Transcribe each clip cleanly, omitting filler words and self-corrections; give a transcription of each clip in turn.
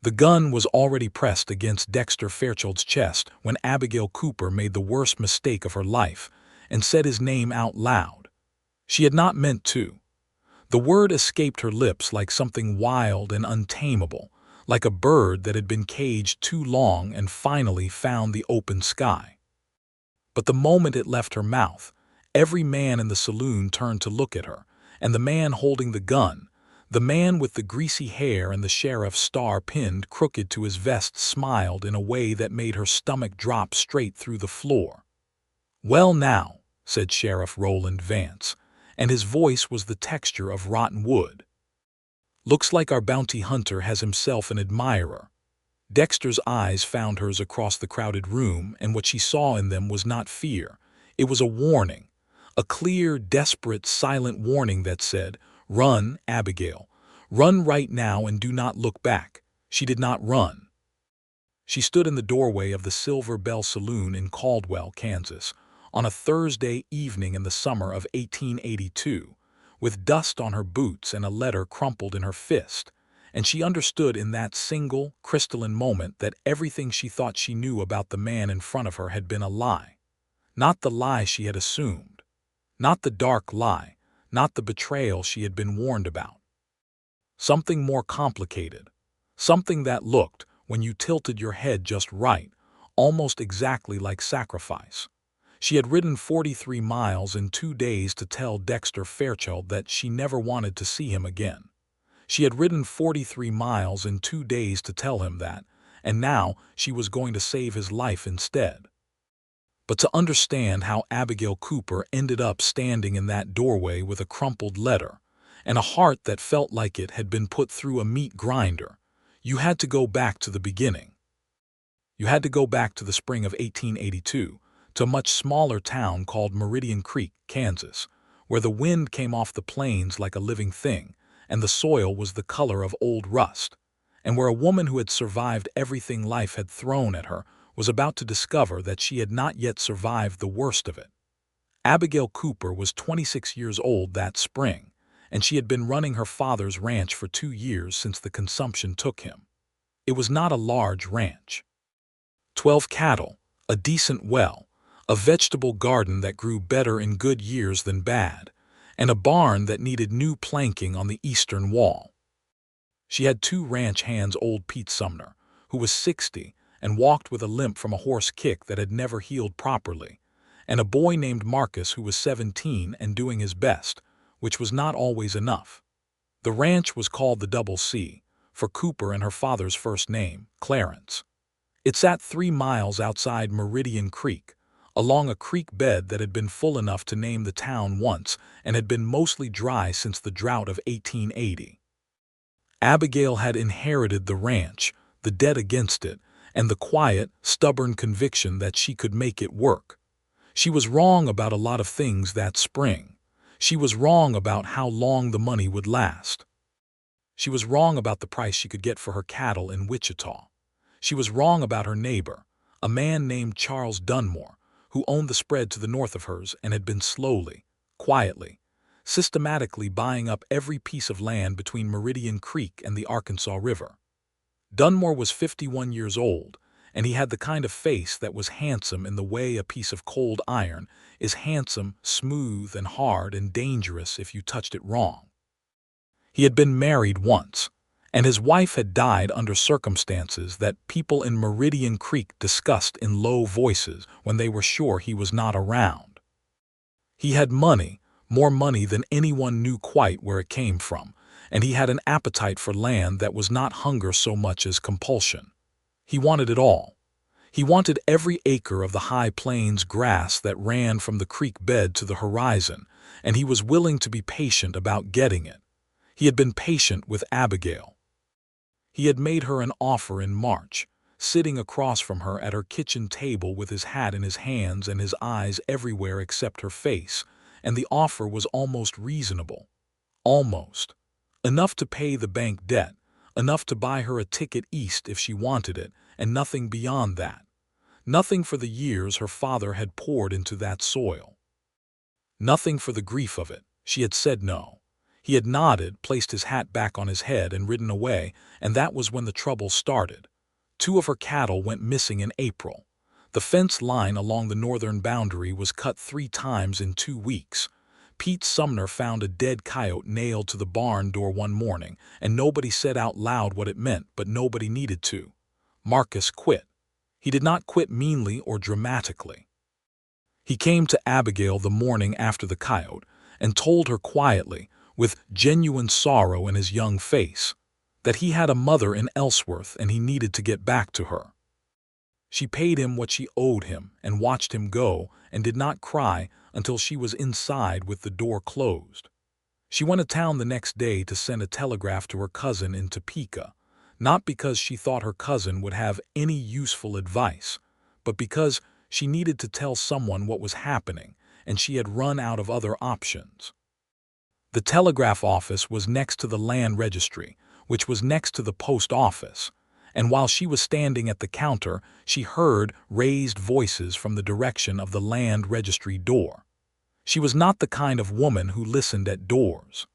The gun was already pressed against Dexter Fairchild's chest when Abigail Cooper made the worst mistake of her life and said his name out loud. She had not meant to. The word escaped her lips like something wild and untamable, like a bird that had been caged too long and finally found the open sky. But the moment it left her mouth, every man in the saloon turned to look at her, and the man holding the gun, the man with the greasy hair and the sheriff's star pinned crooked to his vest, smiled in a way that made her stomach drop straight through the floor. "Well now," said Sheriff Roland Vance, and his voice was the texture of rotten wood. "Looks like our bounty hunter has himself an admirer." Dexter's eyes found hers across the crowded room, and what she saw in them was not fear. It was a warning, a clear, desperate, silent warning that said, "Run, Abigail. Run right now and do not look back." She did not run. She stood in the doorway of the Silver Bell Saloon in Caldwell, Kansas, on a Thursday evening in the summer of 1882, with dust on her boots and a letter crumpled in her fist, and she understood in that single, crystalline moment that everything she thought she knew about the man in front of her had been a lie. Not the lie she had assumed. Not the dark lie. Not the betrayal she had been warned about. Something more complicated. Something that looked, when you tilted your head just right, almost exactly like sacrifice. She had ridden 43 miles in 2 days to tell Dexter Fairchild that she never wanted to see him again. She had ridden 43 miles in 2 days to tell him that, and now she was going to save his life instead. But to understand how Abigail Cooper ended up standing in that doorway with a crumpled letter, and a heart that felt like it had been put through a meat grinder, you had to go back to the beginning. You had to go back to the spring of 1882, to a much smaller town called Meridian Creek, Kansas, where the wind came off the plains like a living thing, and the soil was the color of old rust, and where a woman who had survived everything life had thrown at her was about to discover that she had not yet survived the worst of it. Abigail Cooper was 26 years old that spring, and she had been running her father's ranch for 2 years since the consumption took him. It was not a large ranch. 12 cattle, a decent well, a vegetable garden that grew better in good years than bad, and a barn that needed new planking on the eastern wall. She had 2 ranch hands, old Pete Sumner, who was 60 and walked with a limp from a horse kick that had never healed properly, and a boy named Marcus who was 17 and doing his best, which was not always enough. The ranch was called the Double C, for Cooper and her father's first name, Clarence. It sat 3 miles outside Meridian Creek, along a creek bed that had been full enough to name the town once and had been mostly dry since the drought of 1880. Abigail had inherited the ranch, the debt against it, and the quiet, stubborn conviction that she could make it work. She was wrong about a lot of things that spring. She was wrong about how long the money would last. She was wrong about the price she could get for her cattle in Wichita. She was wrong about her neighbor, a man named Charles Dunmore, who owned the spread to the north of hers and had been slowly, quietly, systematically buying up every piece of land between Meridian Creek and the Arkansas River. Dunmore was 51 years old, and he had the kind of face that was handsome in the way a piece of cold iron is handsome, smooth, and hard and dangerous if you touched it wrong. He had been married once, and his wife had died under circumstances that people in Meridian Creek discussed in low voices when they were sure he was not around. He had money, more money than anyone knew quite where it came from, and he had an appetite for land that was not hunger so much as compulsion. He wanted it all. He wanted every acre of the high plains grass that ran from the creek bed to the horizon, and he was willing to be patient about getting it. He had been patient with Abigail. He had made her an offer in March, sitting across from her at her kitchen table with his hat in his hands and his eyes everywhere except her face, and the offer was almost reasonable. Almost. Enough to pay the bank debt, enough to buy her a ticket east if she wanted it, and nothing beyond that. Nothing for the years her father had poured into that soil. Nothing for the grief of it. She had said no. He had nodded, placed his hat back on his head, and ridden away, and that was when the trouble started. 2 of her cattle went missing in April. The fence line along the northern boundary was cut 3 times in 2 weeks. Pete Sumner found a dead coyote nailed to the barn door one morning, and nobody said out loud what it meant, but nobody needed to. Marcus quit. He did not quit meanly or dramatically. He came to Abigail the morning after the coyote and told her quietly, with genuine sorrow in his young face, that he had a mother in Ellsworth and he needed to get back to her. She paid him what she owed him and watched him go and did not cry until she was inside with the door closed. She went to town the next day to send a telegram to her cousin in Topeka, not because she thought her cousin would have any useful advice, but because she needed to tell someone what was happening and she had run out of other options. The telegraph office was next to the land registry, which was next to the post office, and while she was standing at the counter, she heard raised voices from the direction of the land registry door. She was not the kind of woman who listened at doors,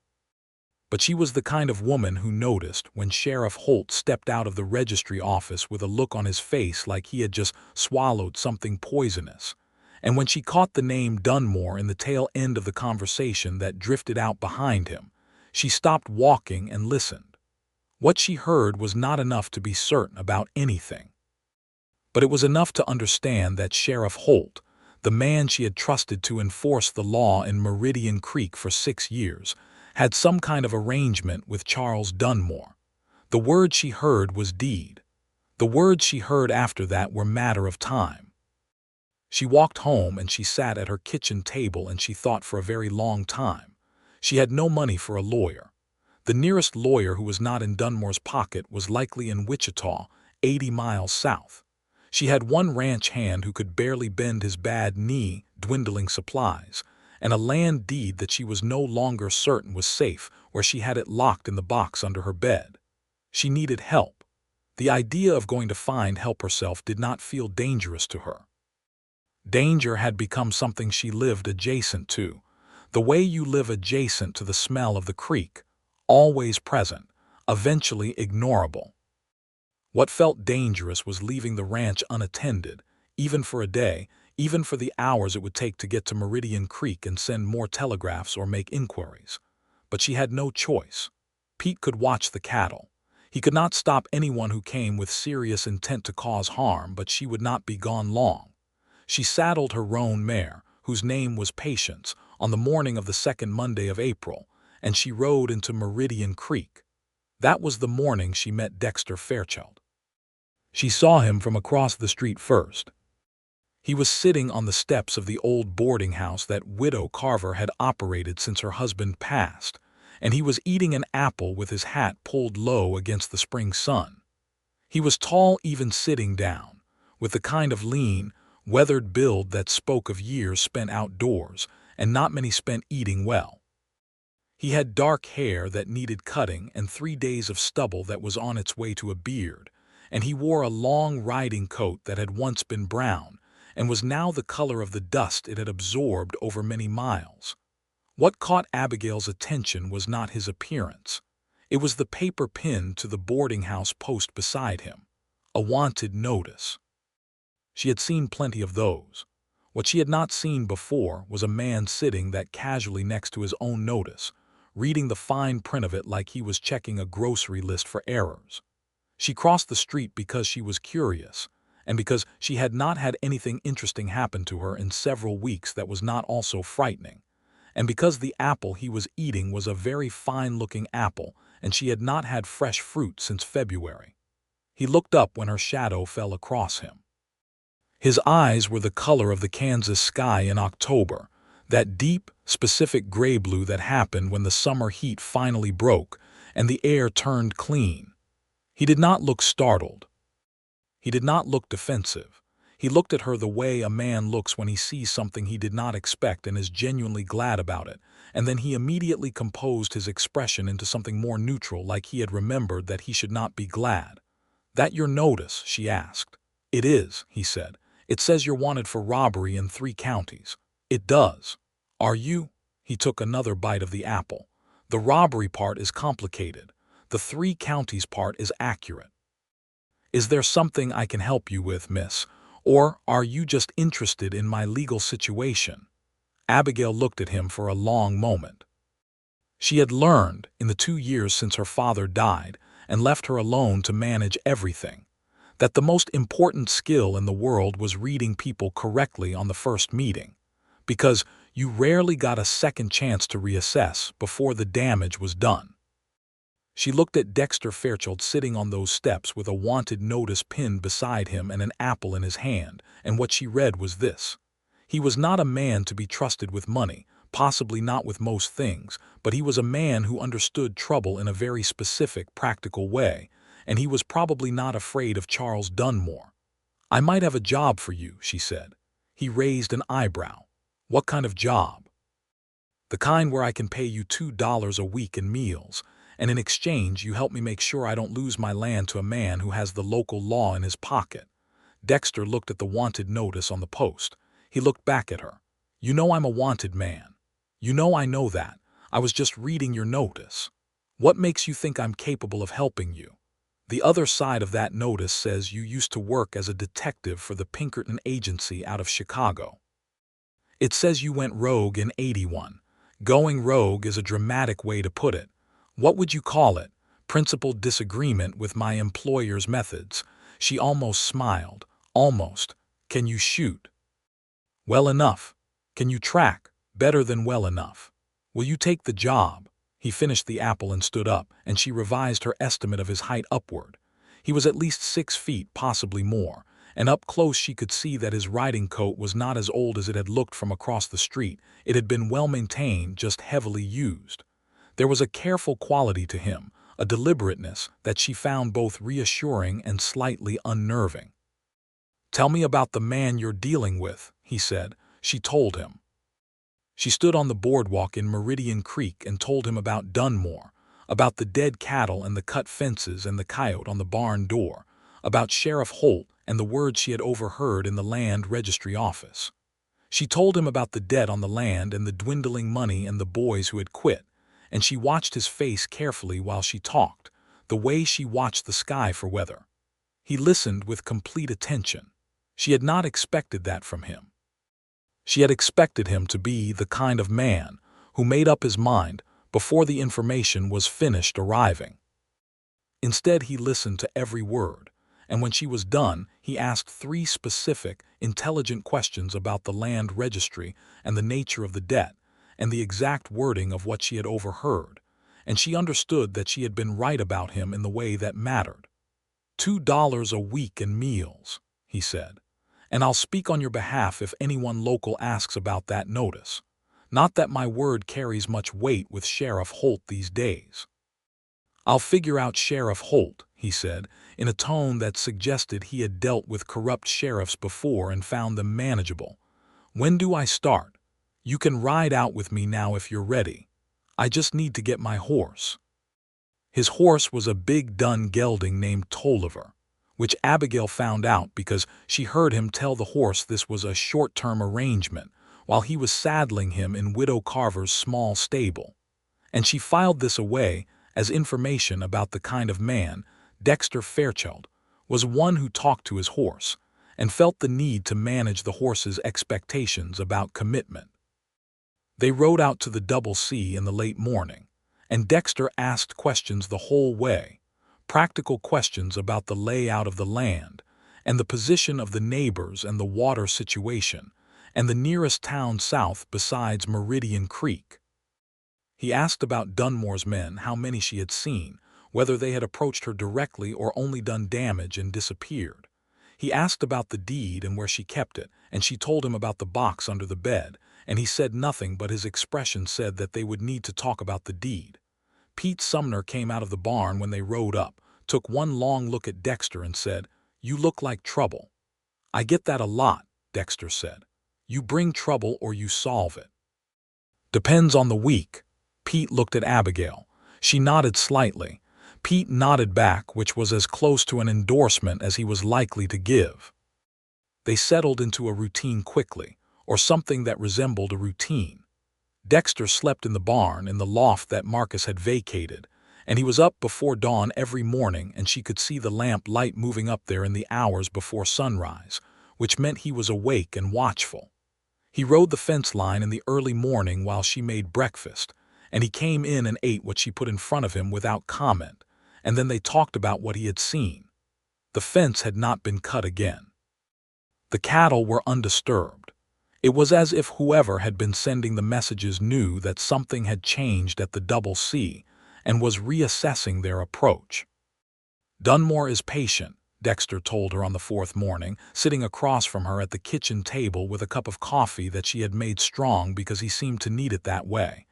but she was the kind of woman who noticed when Sheriff Holt stepped out of the registry office with a look on his face like he had just swallowed something poisonous, and when she caught the name Dunmore in the tail end of the conversation that drifted out behind him, she stopped walking and listened. What she heard was not enough to be certain about anything, but it was enough to understand that Sheriff Holt, the man she had trusted to enforce the law in Meridian Creek for 6 years, had some kind of arrangement with Charles Dunmore. The word she heard was deed. The words she heard after that were matter of time. She walked home and she sat at her kitchen table and she thought for a very long time. She had no money for a lawyer. The nearest lawyer who was not in Dunmore's pocket was likely in Wichita, 80 miles south. She had one ranch hand who could barely bend his bad knee, dwindling supplies, and a land deed that she was no longer certain was safe where she had it locked in the box under her bed. She needed help. The idea of going to find help herself did not feel dangerous to her. Danger had become something she lived adjacent to, the way you live adjacent to the smell of the creek, always present, eventually ignorable. What felt dangerous was leaving the ranch unattended, even for a day, even for the hours it would take to get to Meridian Creek and send more telegraphs or make inquiries. But she had no choice. Pete could watch the cattle. He could not stop anyone who came with serious intent to cause harm, but she would not be gone long. She saddled her roan mare, whose name was Patience, on the morning of the second Monday of April, and she rode into Meridian Creek. That was the morning she met Dexter Fairchild. She saw him from across the street first. He was sitting on the steps of the old boarding house that Widow Carver had operated since her husband passed, and he was eating an apple with his hat pulled low against the spring sun. He was tall even sitting down, with the kind of lean, weathered build that spoke of years spent outdoors and not many spent eating well. He had dark hair that needed cutting and 3 days of stubble that was on its way to a beard, and he wore a long riding coat that had once been brown and was now the color of the dust it had absorbed over many miles. What caught Abigail's attention was not his appearance. It was the paper pinned to the boarding house post beside him, a wanted notice. She had seen plenty of those. What she had not seen before was a man sitting that casually next to his own notice, reading the fine print of it like he was checking a grocery list for errors. She crossed the street because she was curious, and because she had not had anything interesting happen to her in several weeks that was not also frightening, and because the apple he was eating was a very fine-looking apple and she had not had fresh fruit since February. He looked up when her shadow fell across him. His eyes were the color of the Kansas sky in October, that deep, specific gray-blue that happened when the summer heat finally broke and the air turned clean. He did not look startled. He did not look defensive. He looked at her the way a man looks when he sees something he did not expect and is genuinely glad about it, and then he immediately composed his expression into something more neutral, like he had remembered that he should not be glad. "That your notice?" she asked. "It is," he said. "It says you're wanted for robbery in 3 counties. "It does. Are you?" He took another bite of the apple. The robbery part is complicated. The 3 counties part is accurate. Is there something I can help you with, miss? Or are you just interested in my legal situation? Abigail looked at him for a long moment. She had learned, in the 2 years since her father died and left her alone to manage everything, that the most important skill in the world was reading people correctly on the first meeting, because you rarely got a second chance to reassess before the damage was done. She looked at Dexter Fairchild sitting on those steps with a wanted notice pinned beside him and an apple in his hand, and what she read was this. He was not a man to be trusted with money, possibly not with most things, but he was a man who understood trouble in a very specific, practical way, and he was probably not afraid of Charles Dunmore. I might have a job for you, she said. He raised an eyebrow. What kind of job? The kind where I can pay you $2 a week in meals, and in exchange you help me make sure I don't lose my land to a man who has the local law in his pocket. Dexter looked at the wanted notice on the post. He looked back at her. You know I'm a wanted man. You know I know that. I was just reading your notice. What makes you think I'm capable of helping you? The other side of that notice says you used to work as a detective for the Pinkerton agency out of Chicago. It says you went rogue in '81. Going rogue is a dramatic way to put it. What would you call it? Principled disagreement with my employer's methods. She almost smiled. Almost. Can you shoot? Well enough. Can you track? Better than well enough. Will you take the job? He finished the apple and stood up, and she revised her estimate of his height upward. He was at least 6 feet, possibly more, and up close she could see that his riding coat was not as old as it had looked from across the street. It had been well maintained, just heavily used. There was a careful quality to him, a deliberateness that she found both reassuring and slightly unnerving. Tell me about the man you're dealing with, he said. She told him. She stood on the boardwalk in Meridian Creek and told him about Dunmore, about the dead cattle and the cut fences and the coyote on the barn door, about Sheriff Holt and the words she had overheard in the land registry office. She told him about the debt on the land and the dwindling money and the boys who had quit, and she watched his face carefully while she talked, the way she watched the sky for weather. He listened with complete attention. She had not expected that from him. She had expected him to be the kind of man who made up his mind before the information was finished arriving. Instead, he listened to every word, and when she was done, he asked 3 specific, intelligent questions about the land registry and the nature of the debt and the exact wording of what she had overheard, and she understood that she had been right about him in the way that mattered. $2 a week in meals, he said. And I'll speak on your behalf if anyone local asks about that notice. Not that my word carries much weight with Sheriff Holt these days. I'll figure out Sheriff Holt, he said, in a tone that suggested he had dealt with corrupt sheriffs before and found them manageable. When do I start? You can ride out with me now if you're ready. I just need to get my horse. His horse was a big dun gelding named Tolliver, which Abigail found out because she heard him tell the horse this was a short-term arrangement while he was saddling him in Widow Carver's small stable. And she filed this away as information about the kind of man, Dexter Fairchild, was one who talked to his horse and felt the need to manage the horse's expectations about commitment. They rode out to the Double C in the late morning, and Dexter asked questions the whole way. Practical questions about the layout of the land, and the position of the neighbors and the water situation, and the nearest town south besides Meridian Creek. He asked about Dunmore's men, how many she had seen, whether they had approached her directly or only done damage and disappeared. He asked about the deed and where she kept it, and she told him about the box under the bed, and he said nothing, but his expression said that they would need to talk about the deed. Pete Sumner came out of the barn when they rode up, took one long look at Dexter and said, "You look like trouble." "I get that a lot," Dexter said. "You bring trouble or you solve it." "Depends on the week." Pete looked at Abigail. She nodded slightly. Pete nodded back, which was as close to an endorsement as he was likely to give. They settled into a routine quickly, or something that resembled a routine. Dexter slept in the barn in the loft that Marcus had vacated, and he was up before dawn every morning, and she could see the lamp light moving up there in the hours before sunrise, which meant he was awake and watchful. He rode the fence line in the early morning while she made breakfast, and he came in and ate what she put in front of him without comment, and then they talked about what he had seen. The fence had not been cut again. The cattle were undisturbed. It was as if whoever had been sending the messages knew that something had changed at the Double C and was reassessing their approach. "Dunmore is patient," Dexter told her on the fourth morning, sitting across from her at the kitchen table with a cup of coffee that she had made strong because he seemed to need it that way.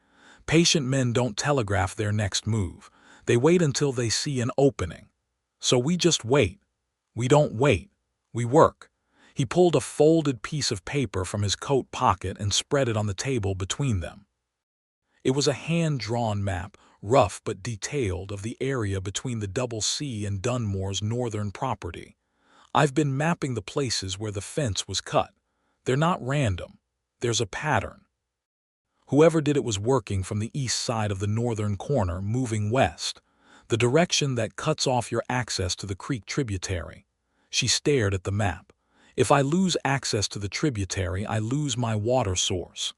"Patient men don't telegraph their next move. They wait until they see an opening. So we just wait. We don't wait. We work." He pulled a folded piece of paper from his coat pocket and spread it on the table between them. It was a hand-drawn map, rough but detailed, of the area between the Double C and Dunmore's northern property. "I've been mapping the places where the fence was cut. They're not random. There's a pattern. Whoever did it was working from the east side of the northern corner, moving west, the direction that cuts off your access to the creek tributary." She stared at the map. "If I lose access to the tributary, I lose my water source."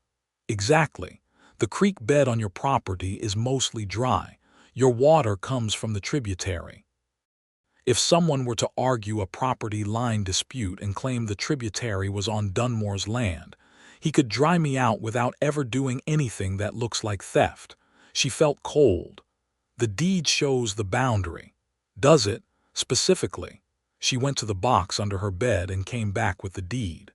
"Exactly. The creek bed on your property is mostly dry. Your water comes from the tributary. If someone were to argue a property line dispute and claim the tributary was on Dunmore's land, he could dry me out without ever doing anything that looks like theft." She felt cold. "The deed shows the boundary." "Does it? Specifically?" She went to the box under her bed and came back with the deed.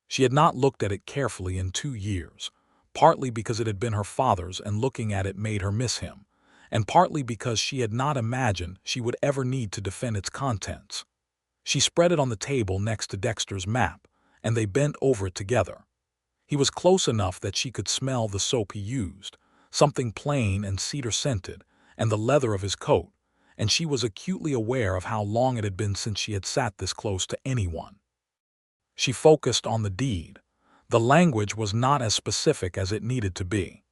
She had not looked at it carefully in 2 years, partly because it had been her father's and looking at it made her miss him, and partly because she had not imagined she would ever need to defend its contents. She spread it on the table next to Dexter's map, and they bent over it together. He was close enough that she could smell the soap he used, something plain and cedar-scented, and the leather of his coat, and she was acutely aware of how long it had been since she had sat this close to anyone. She focused on the deed. The language was not as specific as it needed to be.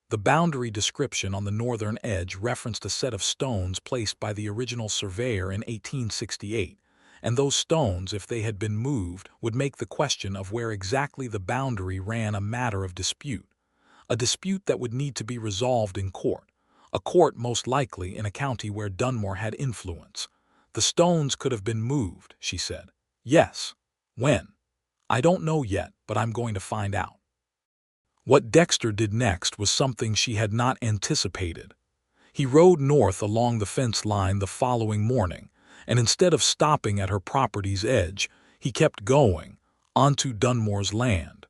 The boundary description on the northern edge referenced a set of stones placed by the original surveyor in 1868, and those stones, if they had been moved, would make the question of where exactly the boundary ran a matter of dispute, a dispute that would need to be resolved in court. A court most likely in a county where Dunmore had influence. "The stones could have been moved," she said. "Yes. When?" "I don't know yet, but I'm going to find out." What Dexter did next was something she had not anticipated. He rode north along the fence line the following morning, and instead of stopping at her property's edge, he kept going, onto Dunmore's land.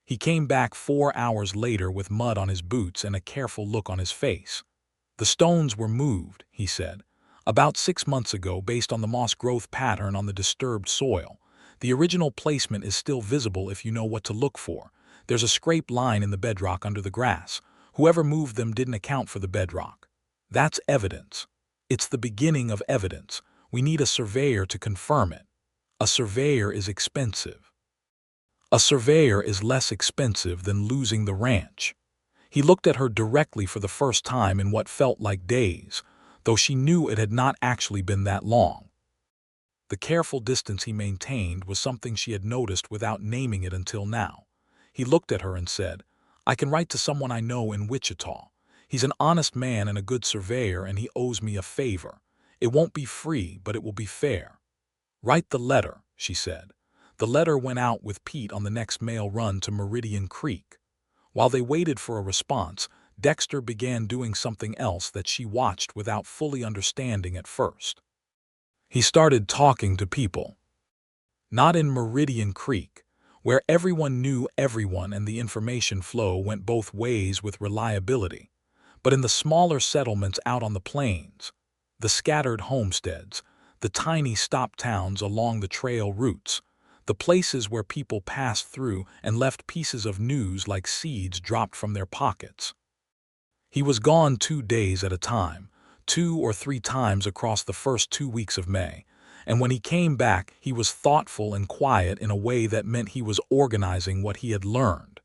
He came back 4 hours later with mud on his boots and a careful look on his face. "The stones were moved," he said, "about 6 months ago based on the moss growth pattern on the disturbed soil. The original placement is still visible if you know what to look for. There's a scraped line in the bedrock under the grass. Whoever moved them didn't account for the bedrock. That's evidence. It's the beginning of evidence. We need a surveyor to confirm it. A surveyor is expensive. A surveyor is less expensive than losing the ranch." He looked at her directly for the first time in what felt like days, though she knew it had not actually been that long. The careful distance he maintained was something she had noticed without naming it until now. He looked at her and said, "I can write to someone I know in Wichita. He's an honest man and a good surveyor, and he owes me a favor. It won't be free, but it will be fair." "Write the letter," she said. The letter went out with Pete on the next mail run to Meridian Creek. While they waited for a response, Dexter began doing something else that she watched without fully understanding at first. He started talking to people. Not in Meridian Creek, where everyone knew everyone and the information flow went both ways with reliability, but in the smaller settlements out on the plains, the scattered homesteads, the tiny stop towns along the trail routes, the places where people passed through and left pieces of news like seeds dropped from their pockets. He was gone 2 days at a time, 2 or 3 times across the first 2 weeks of May, and when he came back he was thoughtful and quiet in a way that meant he was organizing what he had learned.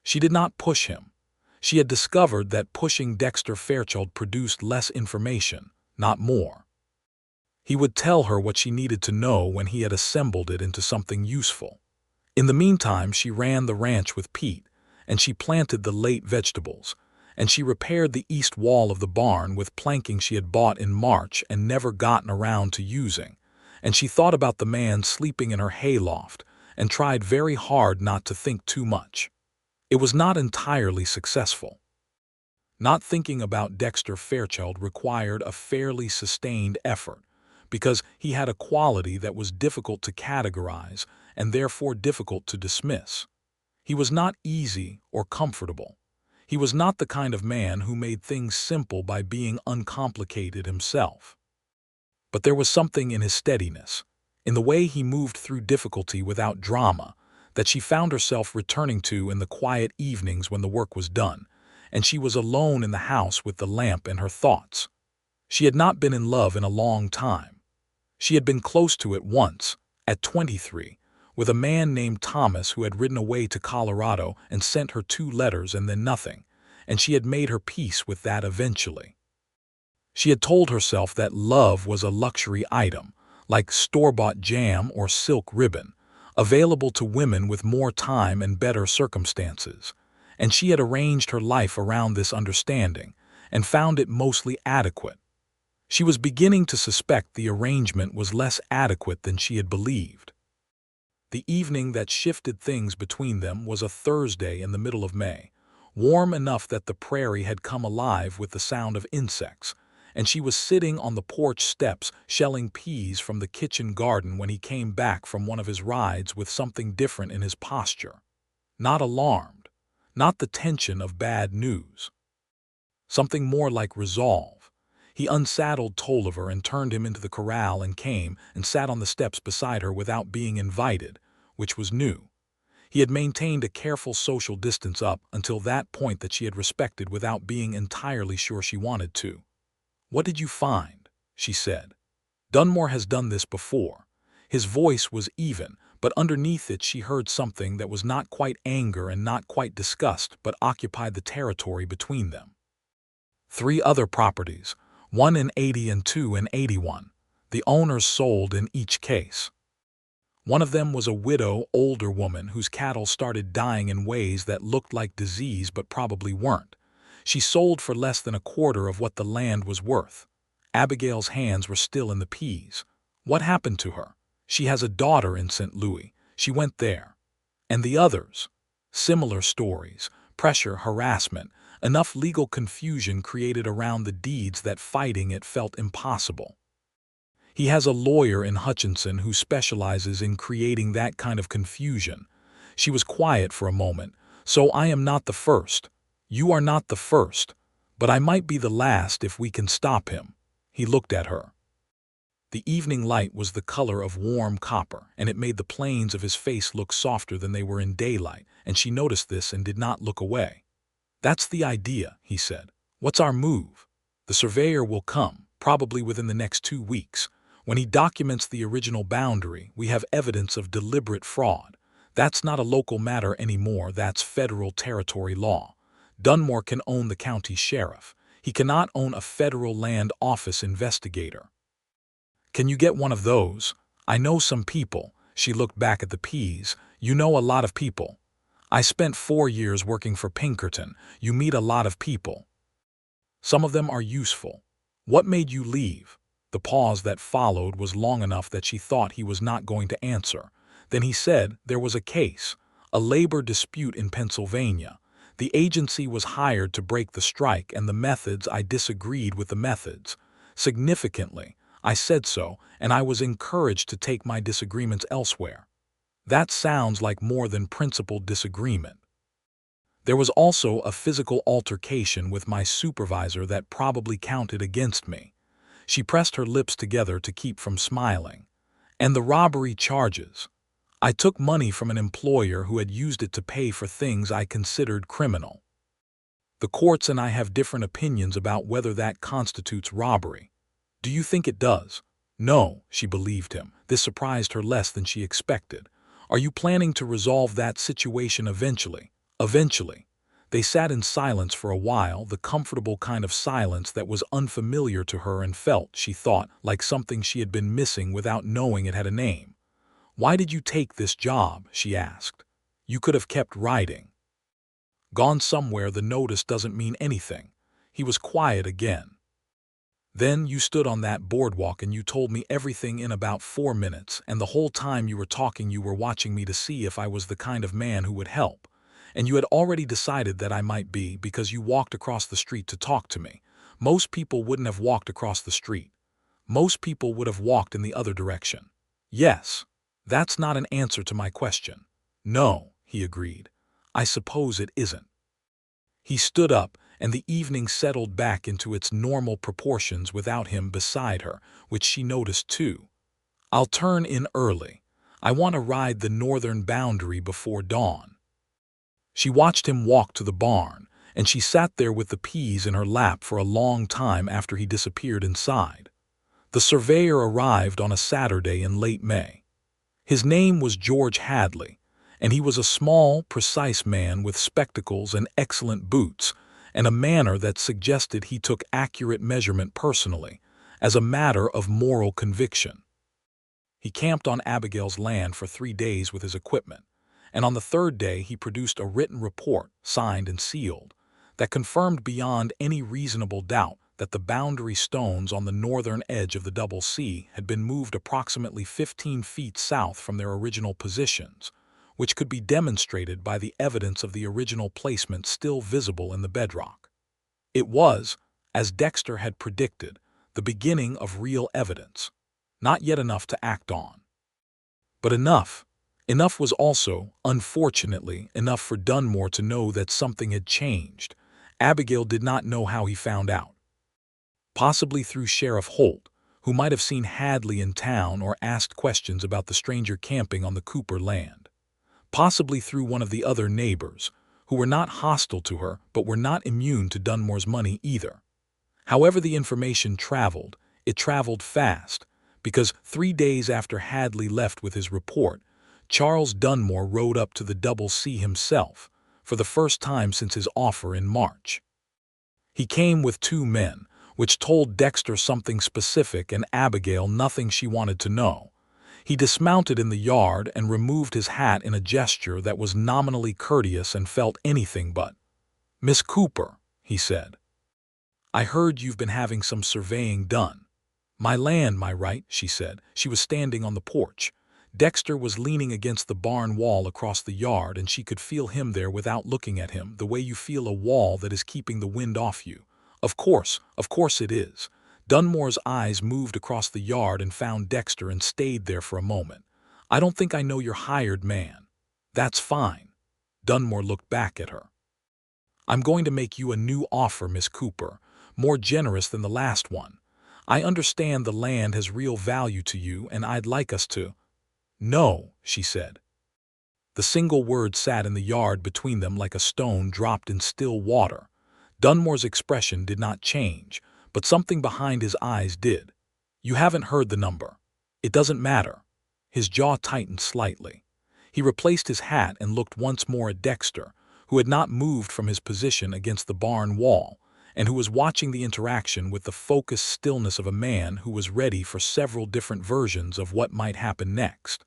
She did not push him. She had discovered that pushing Dexter Fairchild produced less information, not more. He would tell her what she needed to know when he had assembled it into something useful. In the meantime, she ran the ranch with Pete, and she planted the late vegetables, and she repaired the east wall of the barn with planking she had bought in March and never gotten around to using, and she thought about the man sleeping in her hayloft and tried very hard not to think too much. It was not entirely successful. Not thinking about Dexter Fairchild required a fairly sustained effort, because he had a quality that was difficult to categorize and therefore difficult to dismiss. He was not easy or comfortable. He was not the kind of man who made things simple by being uncomplicated himself. But there was something in his steadiness, in the way he moved through difficulty without drama, that she found herself returning to in the quiet evenings when the work was done, and she was alone in the house with the lamp and her thoughts. She had not been in love in a long time. She had been close to it once, at 23, with a man named Thomas who had ridden away to Colorado and sent her 2 letters and then nothing, and she had made her peace with that eventually. She had told herself that love was a luxury item, like store-bought jam or silk ribbon, available to women with more time and better circumstances, and she had arranged her life around this understanding and found it mostly adequate. She was beginning to suspect the arrangement was less adequate than she had believed. The evening that shifted things between them was a Thursday in the middle of May, warm enough that the prairie had come alive with the sound of insects, and she was sitting on the porch steps shelling peas from the kitchen garden when he came back from one of his rides with something different in his posture. Not alarmed, not the tension of bad news. Something more like resolve. He unsaddled Tolliver and turned him into the corral and came and sat on the steps beside her without being invited, which was new. He had maintained a careful social distance up until that point that she had respected without being entirely sure she wanted to. "What did you find?" she said. "Dunmore has done this before." His voice was even, but underneath it she heard something that was not quite anger and not quite disgust but occupied the territory between them. 3 other properties, 1 in 80 and 2 in 81. The owners sold in each case. One of them was a widow, older woman whose cattle started dying in ways that looked like disease but probably weren't. She sold for less than a quarter of what the land was worth. Abigail's hands were still in the peas. What happened to her? She has a daughter in St. Louis. She went there. And the others? Similar stories, pressure, harassment, enough legal confusion created around the deeds that fighting it felt impossible. He has a lawyer in Hutchinson who specializes in creating that kind of confusion. She was quiet for a moment. "So I am not the first. You are not the first. But I might be the last if we can stop him." He looked at her. The evening light was the color of warm copper, and it made the planes of his face look softer than they were in daylight, and she noticed this and did not look away. "That's the idea," he said. "What's our move? The surveyor will come, probably within the next 2 weeks. When he documents the original boundary, we have evidence of deliberate fraud. That's not a local matter anymore, that's federal territory law. Dunmore can own the county sheriff. He cannot own a federal land office investigator. Can you get one of those? I know some people." She looked back at the peas. "You know a lot of people. I spent 4 years working for Pinkerton. You meet a lot of people. Some of them are useful. What made you leave?" The pause that followed was long enough that she thought he was not going to answer. Then he said there was a case, a labor dispute in Pennsylvania. The agency was hired to break the strike, and the methods, I disagreed with the methods. Significantly, I said so, and I was encouraged to take my disagreements elsewhere. That sounds like more than principled disagreement. There was also a physical altercation with my supervisor that probably counted against me. She pressed her lips together to keep from smiling. And the robbery charges. I took money from an employer who had used it to pay for things I considered criminal. The courts and I have different opinions about whether that constitutes robbery. Do you think it does? No, she believed him. This surprised her less than she expected. Are you planning to resolve that situation eventually? Eventually, they sat in silence for a while, the comfortable kind of silence that was unfamiliar to her and felt, she thought, like something she had been missing without knowing it had a name. "Why did you take this job?" she asked. "You could have kept writing." "Gone somewhere, the notice doesn't mean anything." He was quiet again. "Then you stood on that boardwalk and you told me everything in about 4 minutes, and the whole time you were talking you were watching me to see if I was the kind of man who would help. And you had already decided that I might be because you walked across the street to talk to me. Most people wouldn't have walked across the street. Most people would have walked in the other direction." "Yes. That's not an answer to my question." "No," he agreed. "I suppose it isn't." He stood up, and the evening settled back into its normal proportions without him beside her, which she noticed too. "I'll turn in early. I want to ride the northern boundary before dawn." She watched him walk to the barn, and she sat there with the peas in her lap for a long time after he disappeared inside. The surveyor arrived on a Saturday in late May. His name was George Hadley, and he was a small, precise man with spectacles and excellent boots, and a manner that suggested he took accurate measurement personally, as a matter of moral conviction. He camped on Abigail's land for 3 days with his equipment, and on the 3rd day he produced a written report, signed and sealed, that confirmed beyond any reasonable doubt that the boundary stones on the northern edge of the Double C had been moved approximately 15 feet south from their original positions, which could be demonstrated by the evidence of the original placement still visible in the bedrock. It was, as Dexter had predicted, the beginning of real evidence. Not yet enough to act on. But enough. Enough was also, unfortunately, enough for Dunmore to know that something had changed. Abigail did not know how he found out. Possibly through Sheriff Holt, who might have seen Hadley in town or asked questions about the stranger camping on the Cooper land. Possibly through one of the other neighbors, who were not hostile to her but were not immune to Dunmore's money either. However the information traveled, it traveled fast, because 3 days after Hadley left with his report, Charles Dunmore rode up to the Double C himself, for the first time since his offer in March. He came with 2 men, which told Dexter something specific and Abigail nothing she wanted to know. He dismounted in the yard and removed his hat in a gesture that was nominally courteous and felt anything but. "Miss Cooper," he said, "I heard you've been having some surveying done." "My land, my right," she said. She was standing on the porch. Dexter was leaning against the barn wall across the yard, and she could feel him there without looking at him, the way you feel a wall that is keeping the wind off you. Of course it is." Dunmore's eyes moved across the yard and found Dexter and stayed there for a moment. "I don't think I know your hired man." "That's fine." Dunmore looked back at her. "I'm going to make you a new offer, Miss Cooper, more generous than the last one. I understand the land has real value to you, and I'd like us to—" "No," she said. The single word sat in the yard between them like a stone dropped in still water. Dunmore's expression did not change, but something behind his eyes did. "You haven't heard the number. It doesn't matter." His jaw tightened slightly. He replaced his hat and looked once more at Dexter, who had not moved from his position against the barn wall, and who was watching the interaction with the focused stillness of a man who was ready for several different versions of what might happen next.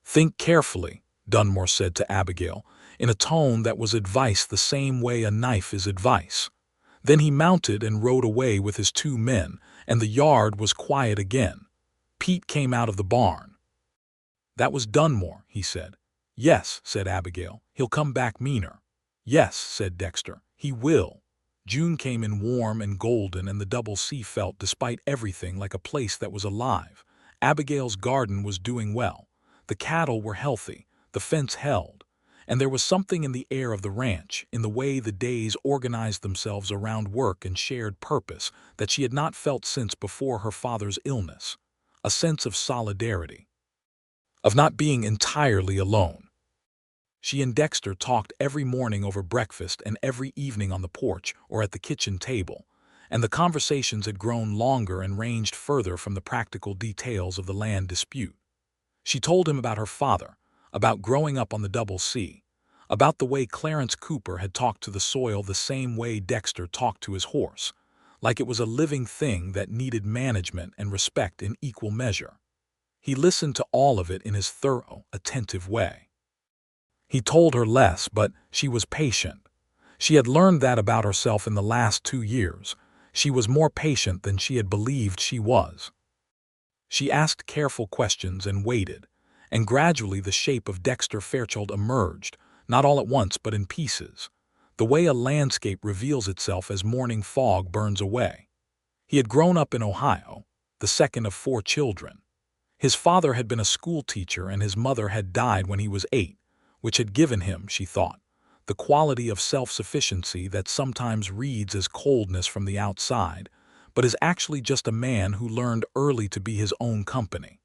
"Think carefully," Dunmore said to Abigail, in a tone that was advice the same way a knife is advice. Then he mounted and rode away with his 2 men, and the yard was quiet again. Pete came out of the barn. "That was Dunmore," he said. "Yes," said Abigail. "He'll come back meaner." "Yes," said Dexter. "He will." June came in warm and golden, and the Double C felt, despite everything, like a place that was alive. Abigail's garden was doing well. The cattle were healthy. The fence held. And there was something in the air of the ranch, in the way the days organized themselves around work and shared purpose, that she had not felt since before her father's illness. A sense of solidarity. Of not being entirely alone. She and Dexter talked every morning over breakfast and every evening on the porch or at the kitchen table, and the conversations had grown longer and ranged further from the practical details of the land dispute. She told him about her father, about growing up on the Double C, about the way Clarence Cooper had talked to the soil the same way Dexter talked to his horse, like it was a living thing that needed management and respect in equal measure. He listened to all of it in his thorough, attentive way. He told her less, but she was patient. She had learned that about herself in the last 2 years. She was more patient than she had believed she was. She asked careful questions and waited, and gradually the shape of Dexter Fairchild emerged, not all at once but in pieces, the way a landscape reveals itself as morning fog burns away. He had grown up in Ohio, the second of 4 children. His father had been a school teacher and his mother had died when he was 8, which had given him, she thought, the quality of self-sufficiency that sometimes reads as coldness from the outside, but is actually just a man who learned early to be his own company.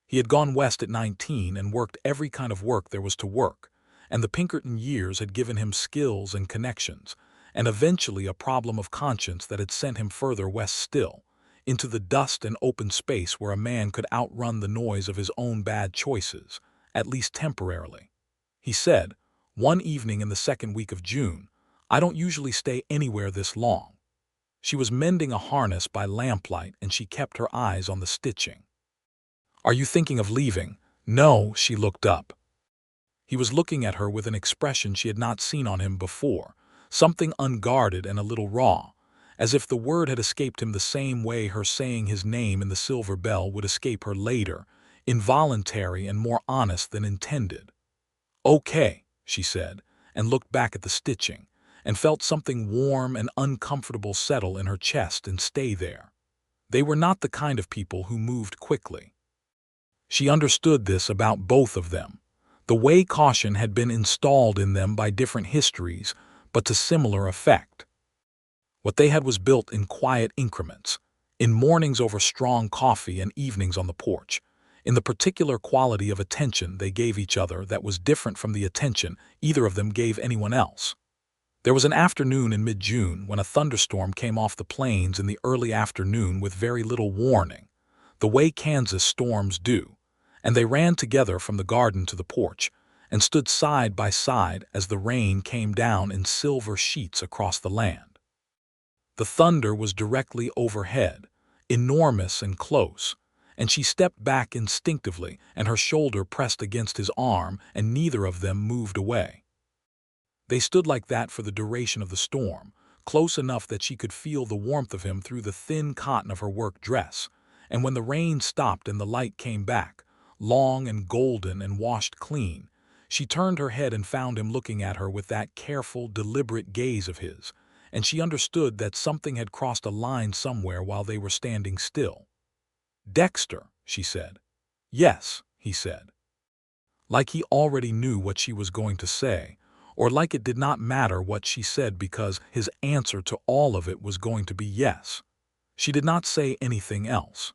He had gone west at 19 and worked every kind of work there was to work, and the Pinkerton years had given him skills and connections, and eventually a problem of conscience that had sent him further west still, into the dust and open space where a man could outrun the noise of his own bad choices, at least temporarily. He said, one evening in the second week of June, "I don't usually stay anywhere this long." She was mending a harness by lamplight and she kept her eyes on the stitching. "Are you thinking of leaving?" "No," she looked up. He was looking at her with an expression she had not seen on him before, something unguarded and a little raw, as if the word had escaped him the same way her saying his name in the Silver Bell would escape her later, involuntary and more honest than intended. "Okay," she said, and looked back at the stitching, and felt something warm and uncomfortable settle in her chest and stay there. They were not the kind of people who moved quickly. She understood this about both of them. The way caution had been installed in them by different histories, but to similar effect. What they had was built in quiet increments, in mornings over strong coffee and evenings on the porch, in the particular quality of attention they gave each other that was different from the attention either of them gave anyone else. There was an afternoon in mid-June when a thunderstorm came off the plains in the early afternoon with very little warning, the way Kansas storms do, and they ran together from the garden to the porch and stood side by side as the rain came down in silver sheets across the land. The thunder was directly overhead, enormous and close, and she stepped back instinctively and her shoulder pressed against his arm and neither of them moved away. They stood like that for the duration of the storm, close enough that she could feel the warmth of him through the thin cotton of her work dress, and when the rain stopped and the light came back, long and golden and washed clean, she turned her head and found him looking at her with that careful, deliberate gaze of his, and she understood that something had crossed a line somewhere while they were standing still. "Dexter," she said. "Yes," he said. Like he already knew what she was going to say, or like it did not matter what she said because his answer to all of it was going to be yes. She did not say anything else.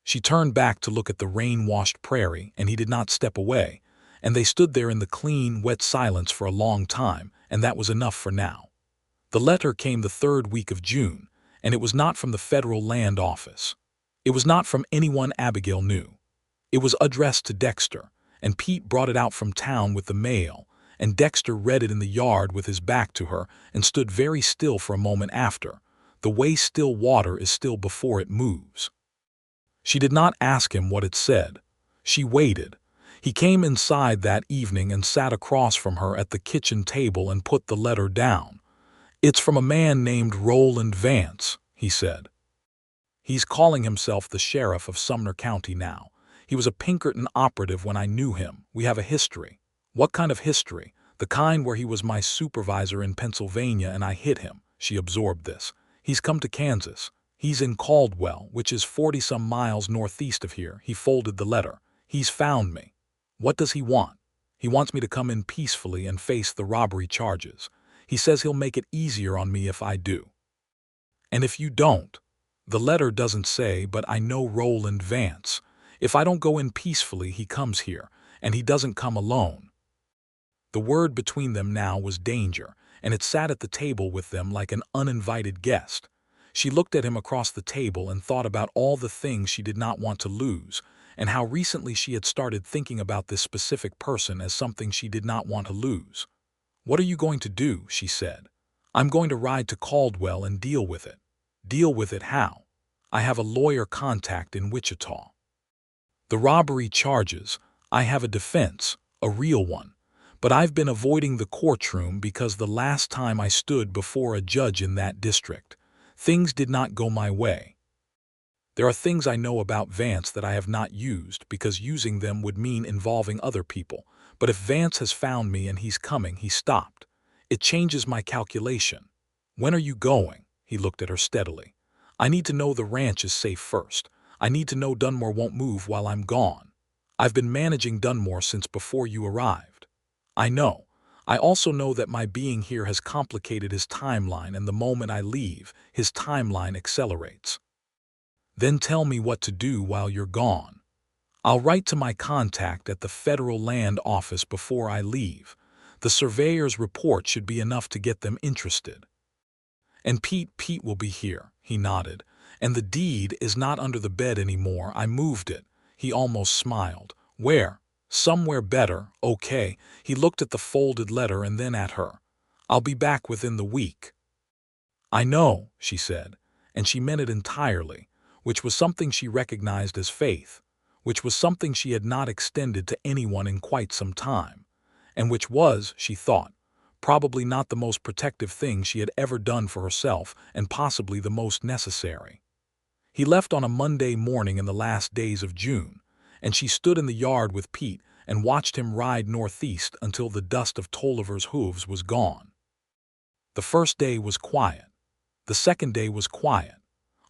She turned back to look at the rain-washed prairie, and he did not step away, and they stood there in the clean, wet silence for a long time, and that was enough for now. The letter came the 3rd week of June, and it was not from the Federal Land Office. It was not from anyone Abigail knew. It was addressed to Dexter, and Pete brought it out from town with the mail, and Dexter read it in the yard with his back to her and stood very still for a moment after, the way still water is still before it moves. She did not ask him what it said. She waited. He came inside that evening and sat across from her at the kitchen table and put the letter down. "It's from a man named Roland Vance," he said. "He's calling himself the sheriff of Sumner County now. He was a Pinkerton operative when I knew him. We have a history." "What kind of history?" "The kind where he was my supervisor in Pennsylvania and I hit him." She absorbed this. "He's come to Kansas. He's in Caldwell, which is 40-some miles northeast of here." He folded the letter. "He's found me." "What does he want?" "He wants me to come in peacefully and face the robbery charges. He says he'll make it easier on me if I do." "And if you don't?" "The letter doesn't say, but I know Roland Vance. If I don't go in peacefully, he comes here, and he doesn't come alone." The word between them now was danger, and it sat at the table with them like an uninvited guest. She looked at him across the table and thought about all the things she did not want to lose, and how recently she had started thinking about this specific person as something she did not want to lose. "What are you going to do?" she said. "I'm going to ride to Caldwell and deal with it." "Deal with it how?" "I have a lawyer contact in Wichita. The robbery charges, I have a defense, a real one. But I've been avoiding the courtroom because the last time I stood before a judge in that district, things did not go my way. There are things I know about Vance that I have not used because using them would mean involving other people. But if Vance has found me and he's coming," he stopped. "It changes my calculation." "When are you going?" He looked at her steadily. "I need to know the ranch is safe first. I need to know Dunmore won't move while I'm gone. I've been managing Dunmore since before you arrived." "I know. I also know that my being here has complicated his timeline, and the moment I leave, his timeline accelerates." "Then tell me what to do while you're gone." "I'll write to my contact at the Federal Land Office before I leave. The surveyor's report should be enough to get them interested." "And Pete will be here," he nodded. "And the deed is not under the bed anymore. I moved it." He almost smiled. "Where?" "Somewhere better, okay." He looked at the folded letter and then at her. "I'll be back within the week." "I know," she said, and she meant it entirely, which was something she recognized as faith, which was something she had not extended to anyone in quite some time, and which was, she thought, probably not the most protective thing she had ever done for herself, and possibly the most necessary. He left on a Monday morning in the last days of June, and she stood in the yard with Pete and watched him ride northeast until the dust of Tolliver's hooves was gone. The first day was quiet. The second day was quiet.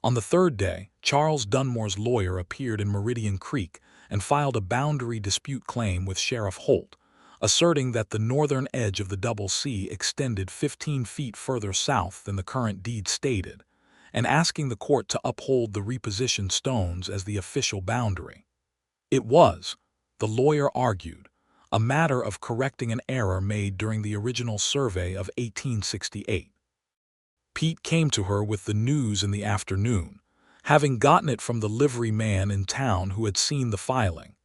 On the third day, Charles Dunmore's lawyer appeared in Meridian Creek and filed a boundary dispute claim with Sheriff Holt, asserting that the northern edge of the Double C extended 15 feet further south than the current deed stated, and asking the court to uphold the repositioned stones as the official boundary. It was, the lawyer argued, a matter of correcting an error made during the original survey of 1868. Pete came to her with the news in the afternoon, having gotten it from the livery man in town who had seen the filing,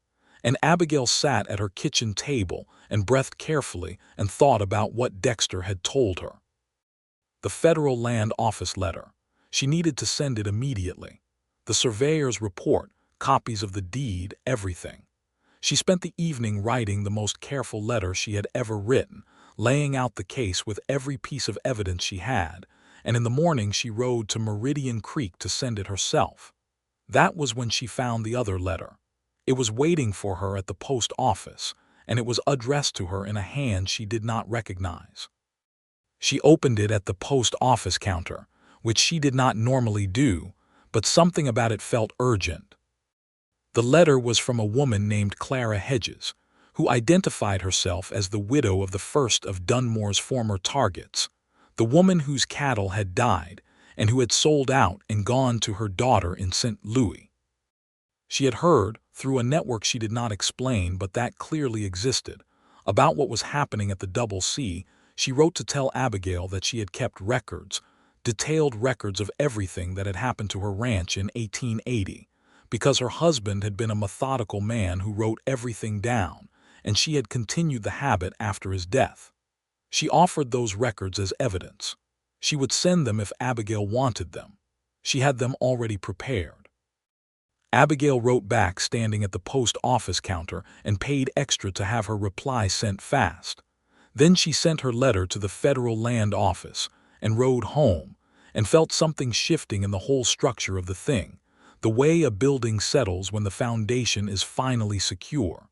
and Abigail sat at her kitchen table and breathed carefully and thought about what Dexter had told her. The Federal Land Office letter. She needed to send it immediately. The surveyor's report, copies of the deed, everything. She spent the evening writing the most careful letter she had ever written, laying out the case with every piece of evidence she had, and in the morning she rode to Meridian Creek to send it herself. That was when she found the other letter. It was waiting for her at the post office, and it was addressed to her in a hand she did not recognize. She opened it at the post office counter, which she did not normally do, but something about it felt urgent. The letter was from a woman named Clara Hedges, who identified herself as the widow of the first of Dunmore's former targets, the woman whose cattle had died and who had sold out and gone to her daughter in St. Louis. She had heard, through a network she did not explain but that clearly existed, about what was happening at the Double C. She wrote to tell Abigail that she had kept records, detailed records of everything that had happened to her ranch in 1880, because her husband had been a methodical man who wrote everything down, and she had continued the habit after his death. She offered those records as evidence. She would send them if Abigail wanted them. She had them already prepared. Abigail wrote back standing at the post office counter and paid extra to have her reply sent fast. Then she sent her letter to the Federal Land Office and rode home and felt something shifting in the whole structure of the thing, the way a building settles when the foundation is finally secure.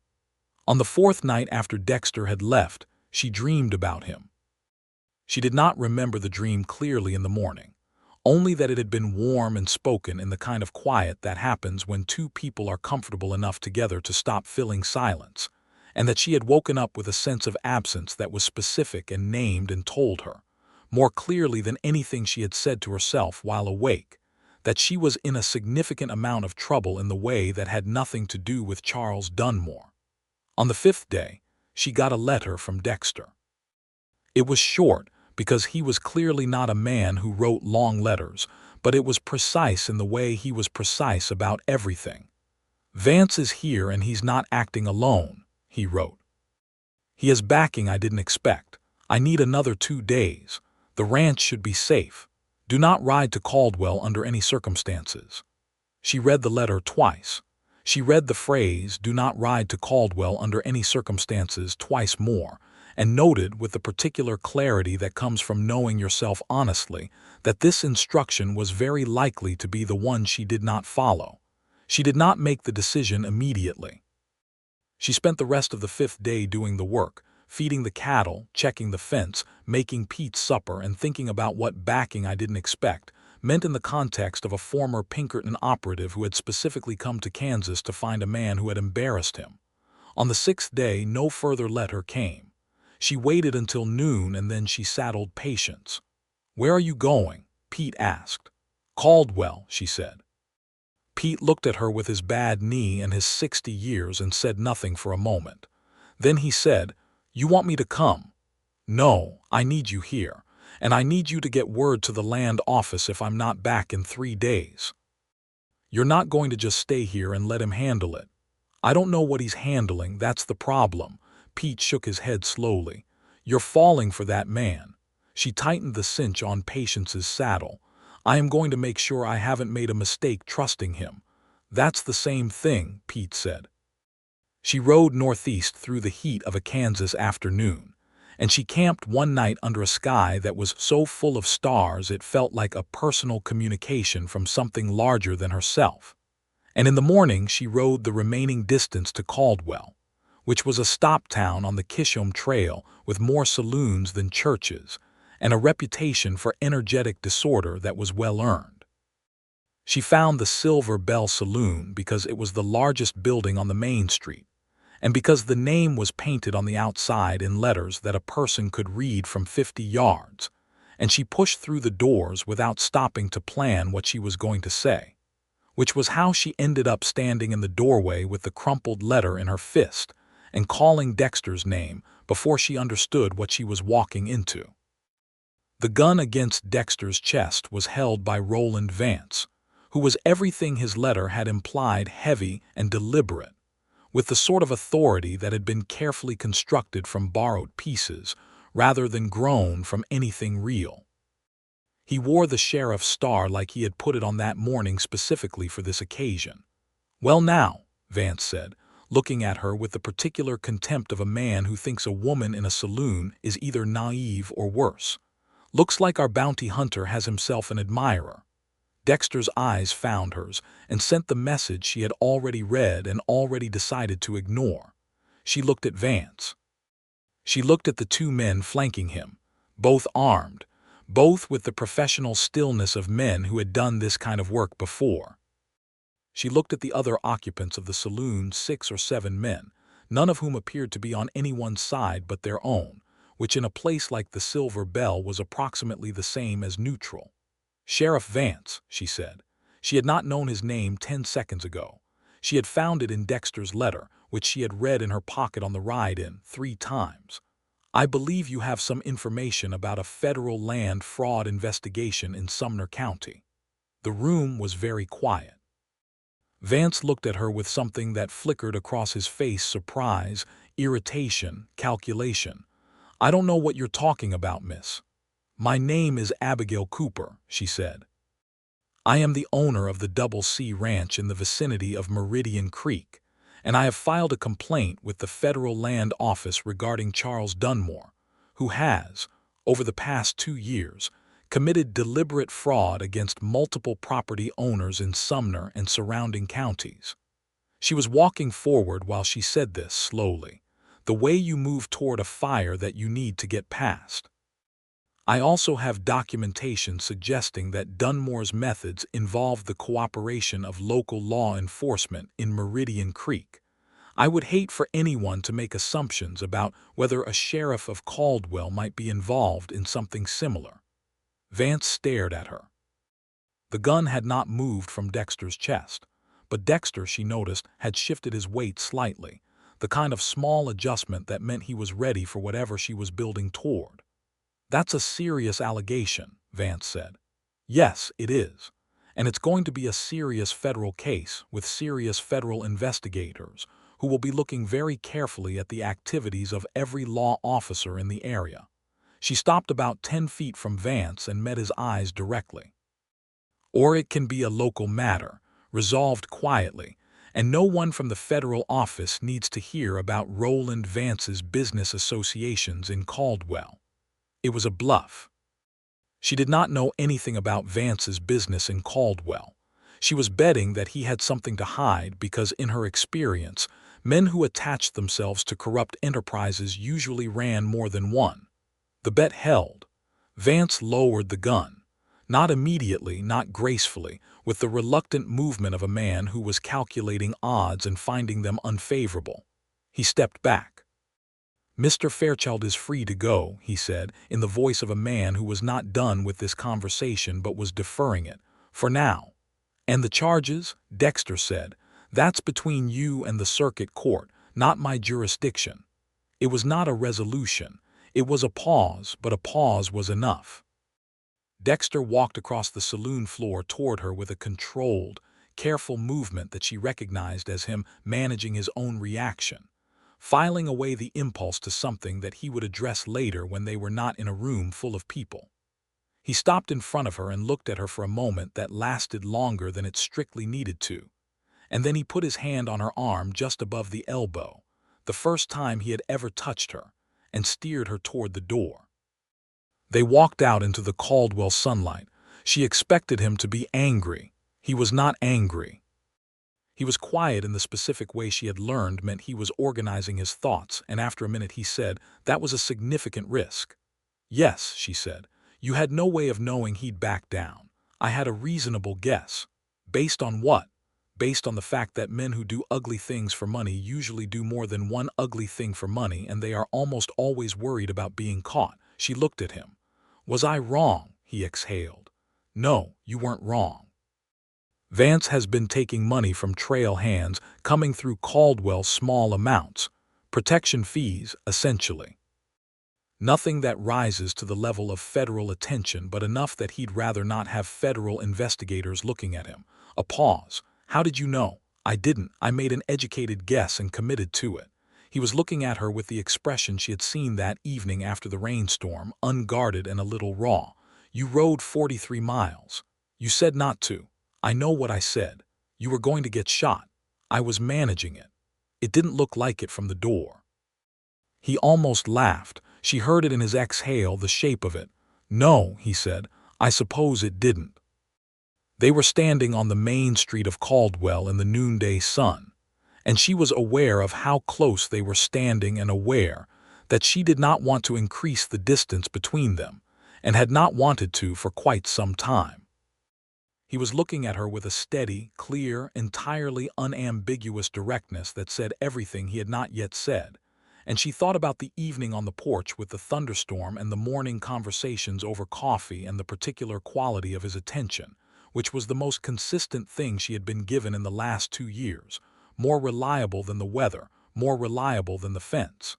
On the fourth night after Dexter had left, she dreamed about him. She did not remember the dream clearly in the morning, only that it had been warm and spoken in the kind of quiet that happens when two people are comfortable enough together to stop filling silence, and that she had woken up with a sense of absence that was specific and named and told her, more clearly than anything she had said to herself while awake, that she was in a significant amount of trouble in the way that had nothing to do with Charles Dunmore. On the fifth day, she got a letter from Dexter. It was short because he was clearly not a man who wrote long letters, but it was precise in the way he was precise about everything. "Vance is here and he's not acting alone," he wrote. "He has backing I didn't expect. I need another 2 days. The ranch should be safe. Do not ride to Caldwell under any circumstances." She read the letter twice. She read the phrase, "do not ride to Caldwell under any circumstances," twice more, and noted with the particular clarity that comes from knowing yourself honestly that this instruction was very likely to be the one she did not follow. She did not make the decision immediately. She spent the rest of the 5th day doing the work, feeding the cattle, checking the fence, making Pete's supper, and thinking about what backing I didn't expect meant in the context of a former Pinkerton operative who had specifically come to Kansas to find a man who had embarrassed him. On the 6th day, no further letter came. She waited until noon and then she saddled Patience. "Where are you going?" Pete asked. "Caldwell," she said. Pete looked at her with his bad knee and his 60 years and said nothing for a moment. Then he said, "You want me to come?" "No, I need you here, and I need you to get word to the land office if I'm not back in 3 days. You're not going to just stay here and let him handle it." "I don't know what he's handling, that's the problem." Pete shook his head slowly. "You're falling for that man." She tightened the cinch on Patience's saddle. "I am going to make sure I haven't made a mistake trusting him." "That's the same thing," Pete said. She rode northeast through the heat of a Kansas afternoon, and she camped one night under a sky that was so full of stars it felt like a personal communication from something larger than herself. And in the morning she rode the remaining distance to Caldwell, which was a stop town on the Kishom Trail with more saloons than churches, and a reputation for energetic disorder that was well earned. She found the Silver Bell Saloon because it was the largest building on the main street, and because the name was painted on the outside in letters that a person could read from 50 yards, and she pushed through the doors without stopping to plan what she was going to say, which was how she ended up standing in the doorway with the crumpled letter in her fist and calling Dexter's name before she understood what she was walking into. The gun against Dexter's chest was held by Roland Vance, who was everything his letter had implied: heavy and deliberate, with the sort of authority that had been carefully constructed from borrowed pieces rather than grown from anything real. He wore the sheriff's star like he had put it on that morning specifically for this occasion. "Well now," Vance said, looking at her with the particular contempt of a man who thinks a woman in a saloon is either naive or worse. "Looks like our bounty hunter has himself an admirer." Dexter's eyes found hers and sent the message she had already read and already decided to ignore. She looked at Vance. She looked at the 2 men flanking him, both armed, both with the professional stillness of men who had done this kind of work before. She looked at the other occupants of the saloon, 6 or 7 men, none of whom appeared to be on anyone's side but their own, which in a place like the Silver Bell was approximately the same as neutral. "Sheriff Vance," she said. She had not known his name 10 seconds ago. She had found it in Dexter's letter, which she had read in her pocket on the ride-in 3 times. "I believe you have some information about a federal land fraud investigation in Sumner County." The room was very quiet. Vance looked at her with something that flickered across his face: surprise, irritation, calculation. "I don't know what you're talking about, miss." "My name is Abigail Cooper," she said. "I am the owner of the Double C Ranch in the vicinity of Meridian Creek, and I have filed a complaint with the Federal Land Office regarding Charles Dunmore, who has, over the past 2 years, committed deliberate fraud against multiple property owners in Sumner and surrounding counties." She was walking forward while she said this slowly, the way you move toward a fire that you need to get past. "I also have documentation suggesting that Dunmore's methods involved the cooperation of local law enforcement in Meridian Creek. I would hate for anyone to make assumptions about whether a sheriff of Caldwell might be involved in something similar." Vance stared at her. The gun had not moved from Dexter's chest, but Dexter, she noticed, had shifted his weight slightly, the kind of small adjustment that meant he was ready for whatever she was building toward. "That's a serious allegation," Vance said. "Yes, it is. And it's going to be a serious federal case with serious federal investigators who will be looking very carefully at the activities of every law officer in the area. She stopped about 10 feet from Vance and met his eyes directly. Or it can be a local matter, resolved quietly, and no one from the federal office needs to hear about Roland Vance's business associations in Caldwell. It was a bluff. She did not know anything about Vance's business in Caldwell. She was betting that he had something to hide because, in her experience, men who attached themselves to corrupt enterprises usually ran more than one. The bet held. Vance lowered the gun. Not immediately, not gracefully, with the reluctant movement of a man who was calculating odds and finding them unfavorable. He stepped back. "Mr. Fairchild is free to go," he said, in the voice of a man who was not done with this conversation but was deferring it, "for now." "And the charges?" Dexter said. "That's between you and the circuit court, not my jurisdiction." It was not a resolution. It was a pause, but a pause was enough. Dexter walked across the saloon floor toward her with a controlled, careful movement that she recognized as him managing his own reaction, filing away the impulse to something that he would address later when they were not in a room full of people. He stopped in front of her and looked at her for a moment that lasted longer than it strictly needed to, and then he put his hand on her arm just above the elbow, the first time he had ever touched her, and steered her toward the door. They walked out into the Caldwell sunlight. She expected him to be angry. He was not angry. He was quiet in the specific way she had learned meant he was organizing his thoughts, and after a minute he said, "That was a significant risk." "Yes," she said. "You had no way of knowing he'd back down. I had a reasonable guess." "Based on what?" "Based on the fact that men who do ugly things for money usually do more than one ugly thing for money, and they are almost always worried about being caught." She looked at him. "Was I wrong?" he exhaled. "No, you weren't wrong. Vance has been taking money from trail hands coming through Caldwell, small amounts. Protection fees, essentially. Nothing that rises to the level of federal attention, but enough that he'd rather not have federal investigators looking at him." A pause. "How did you know?" "I didn't. I made an educated guess and committed to it." He was looking at her with the expression she had seen that evening after the rainstorm, unguarded and a little raw. "You rode 43 miles. You said not to." "I know what I said. You were going to get shot. I was managing it. It didn't look like it from the door." He almost laughed. She heard it in his exhale, the shape of it. "No," he said, "I suppose it didn't." They were standing on the main street of Caldwell in the noonday sun, and she was aware of how close they were standing and aware that she did not want to increase the distance between them, and had not wanted to for quite some time. He was looking at her with a steady, clear, entirely unambiguous directness that said everything he had not yet said, and she thought about the evening on the porch with the thunderstorm and the morning conversations over coffee and the particular quality of his attention, which was the most consistent thing she had been given in the last 2 years, more reliable than the weather, more reliable than the fence.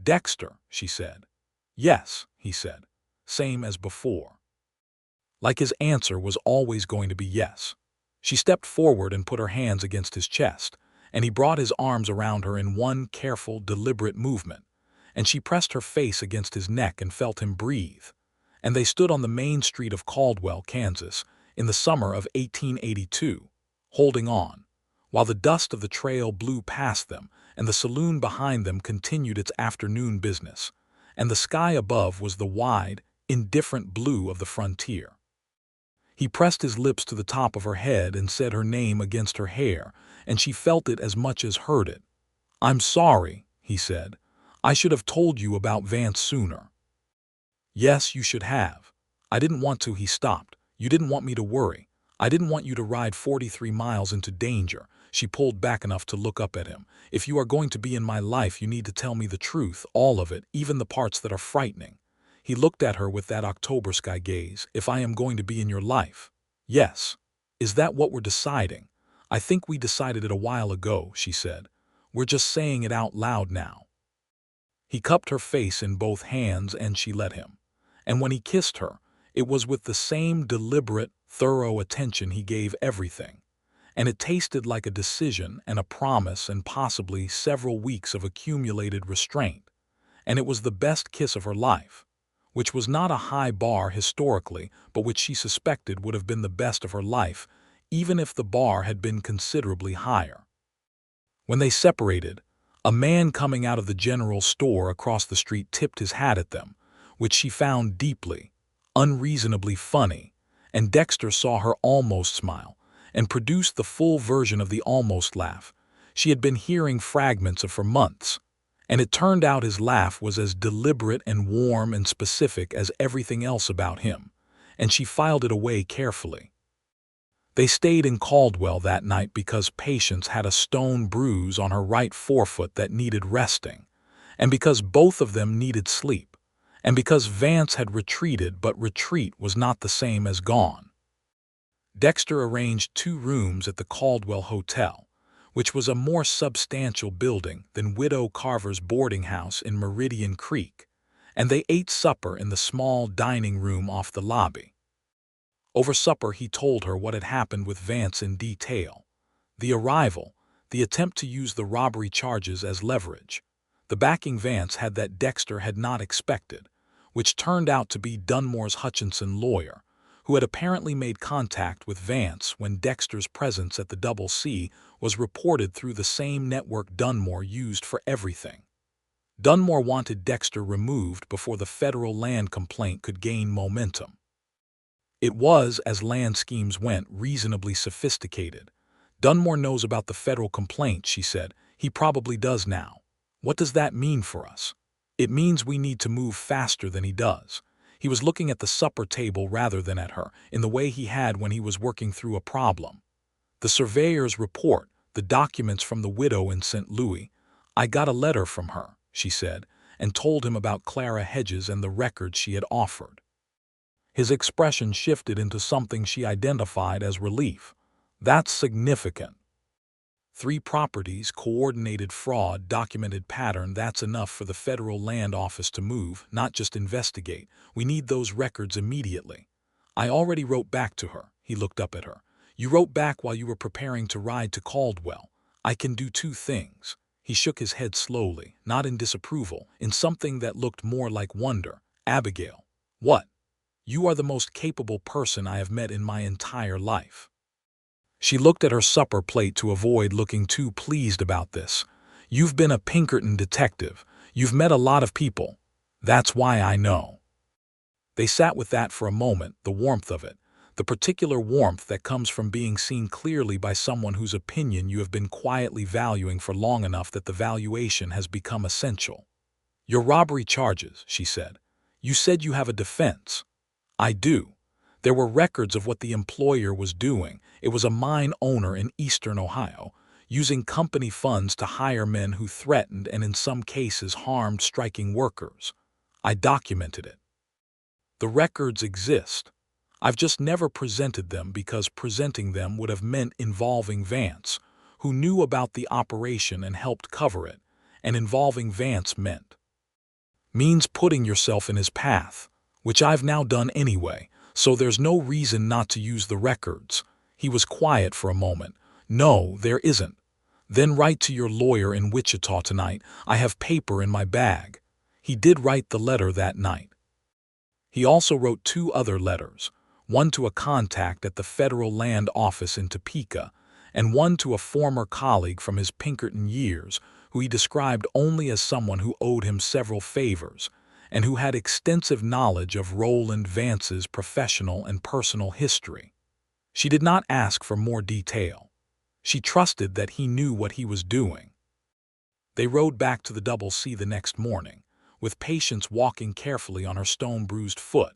"Dexter," she said. "Yes," he said. Same as before. Like his answer was always going to be yes. She stepped forward and put her hands against his chest, and he brought his arms around her in one careful, deliberate movement, and she pressed her face against his neck and felt him breathe. And they stood on the main street of Caldwell, Kansas, in the summer of 1882, holding on, while the dust of the trail blew past them and the saloon behind them continued its afternoon business, and the sky above was the wide, indifferent blue of the frontier. He pressed his lips to the top of her head and said her name against her hair, and she felt it as much as heard it. "I'm sorry," he said. "I should have told you about Vance sooner." "Yes, you should have. I didn't want to." He stopped. "You didn't want me to worry. I didn't want you to ride 43 miles into danger." She pulled back enough to look up at him. "If you are going to be in my life, you need to tell me the truth, all of it, even the parts that are frightening." He looked at her with that October sky gaze. "If I am going to be in your life." "Yes." "Is that what we're deciding?" "I think we decided it a while ago," she said. "We're just saying it out loud now." He cupped her face in both hands and she let him. And when he kissed her, it was with the same deliberate, thorough attention he gave everything, and it tasted like a decision and a promise and possibly several weeks of accumulated restraint, and it was the best kiss of her life, which was not a high bar historically, but which she suspected would have been the best of her life, even if the bar had been considerably higher. When they separated, a man coming out of the general store across the street tipped his hat at them, which she found deeply, unreasonably funny, and Dexter saw her almost smile, and produced the full version of the almost laugh she had been hearing fragments of for months, and it turned out his laugh was as deliberate and warm and specific as everything else about him, and she filed it away carefully. They stayed in Caldwell that night because Patience had a stone bruise on her right forefoot that needed resting, and because both of them needed sleep, and because Vance had retreated, but retreat was not the same as gone. Dexter arranged 2 rooms at the Caldwell Hotel, which was a more substantial building than Widow Carver's boarding house in Meridian Creek, and they ate supper in the small dining room off the lobby. Over supper he told her what had happened with Vance in detail: the arrival, the attempt to use the robbery charges as leverage, the backing Vance had that Dexter had not expected, which turned out to be Dunmore's Hutchinson lawyer, who had apparently made contact with Vance when Dexter's presence at the Double C was reported through the same network Dunmore used for everything. Dunmore wanted Dexter removed before the federal land complaint could gain momentum. It was, as land schemes went, reasonably sophisticated. Dunmore knows about the federal complaint, she said. He probably does now. What does that mean for us? It means we need to move faster than he does. He was looking at the supper table rather than at her, in the way he had when he was working through a problem. The surveyor's report, the documents from the widow in St. Louis. I got a letter from her, she said, and told him about Clara Hedges and the records she had offered. His expression shifted into something she identified as relief. That's significant. 3 properties, coordinated fraud, documented pattern, that's enough for the federal land office to move, not just investigate. We need those records immediately. I already wrote back to her. He looked up at her. You wrote back while you were preparing to ride to Caldwell. I can do 2 things. He shook his head slowly, not in disapproval, in something that looked more like wonder. Abigail. What? You are the most capable person I have met in my entire life. She looked at her supper plate to avoid looking too pleased about this. You've been a Pinkerton detective. You've met a lot of people. That's why I know. They sat with that for a moment, the warmth of it, the particular warmth that comes from being seen clearly by someone whose opinion you have been quietly valuing for long enough that the valuation has become essential. Your robbery charges, she said. You said you have a defense. I do. There were records of what the employer was doing. It was a mine owner in eastern Ohio, using company funds to hire men who threatened and in some cases harmed striking workers. I documented it. The records exist. I've just never presented them because presenting them would have meant involving Vance, who knew about the operation and helped cover it, and involving Vance means putting yourself in his path, which I've now done anyway, so there's no reason not to use the records. He was quiet for a moment. No, there isn't. Then write to your lawyer in Wichita tonight. I have paper in my bag. He did write the letter that night. He also wrote 2 other letters, one to a contact at the federal land office in Topeka, and one to a former colleague from his Pinkerton years who he described only as someone who owed him several favors, and who had extensive knowledge of Roland Vance's professional and personal history. She did not ask for more detail. She trusted that he knew what he was doing. They rode back to the Double C the next morning, with Patience walking carefully on her stone-bruised foot,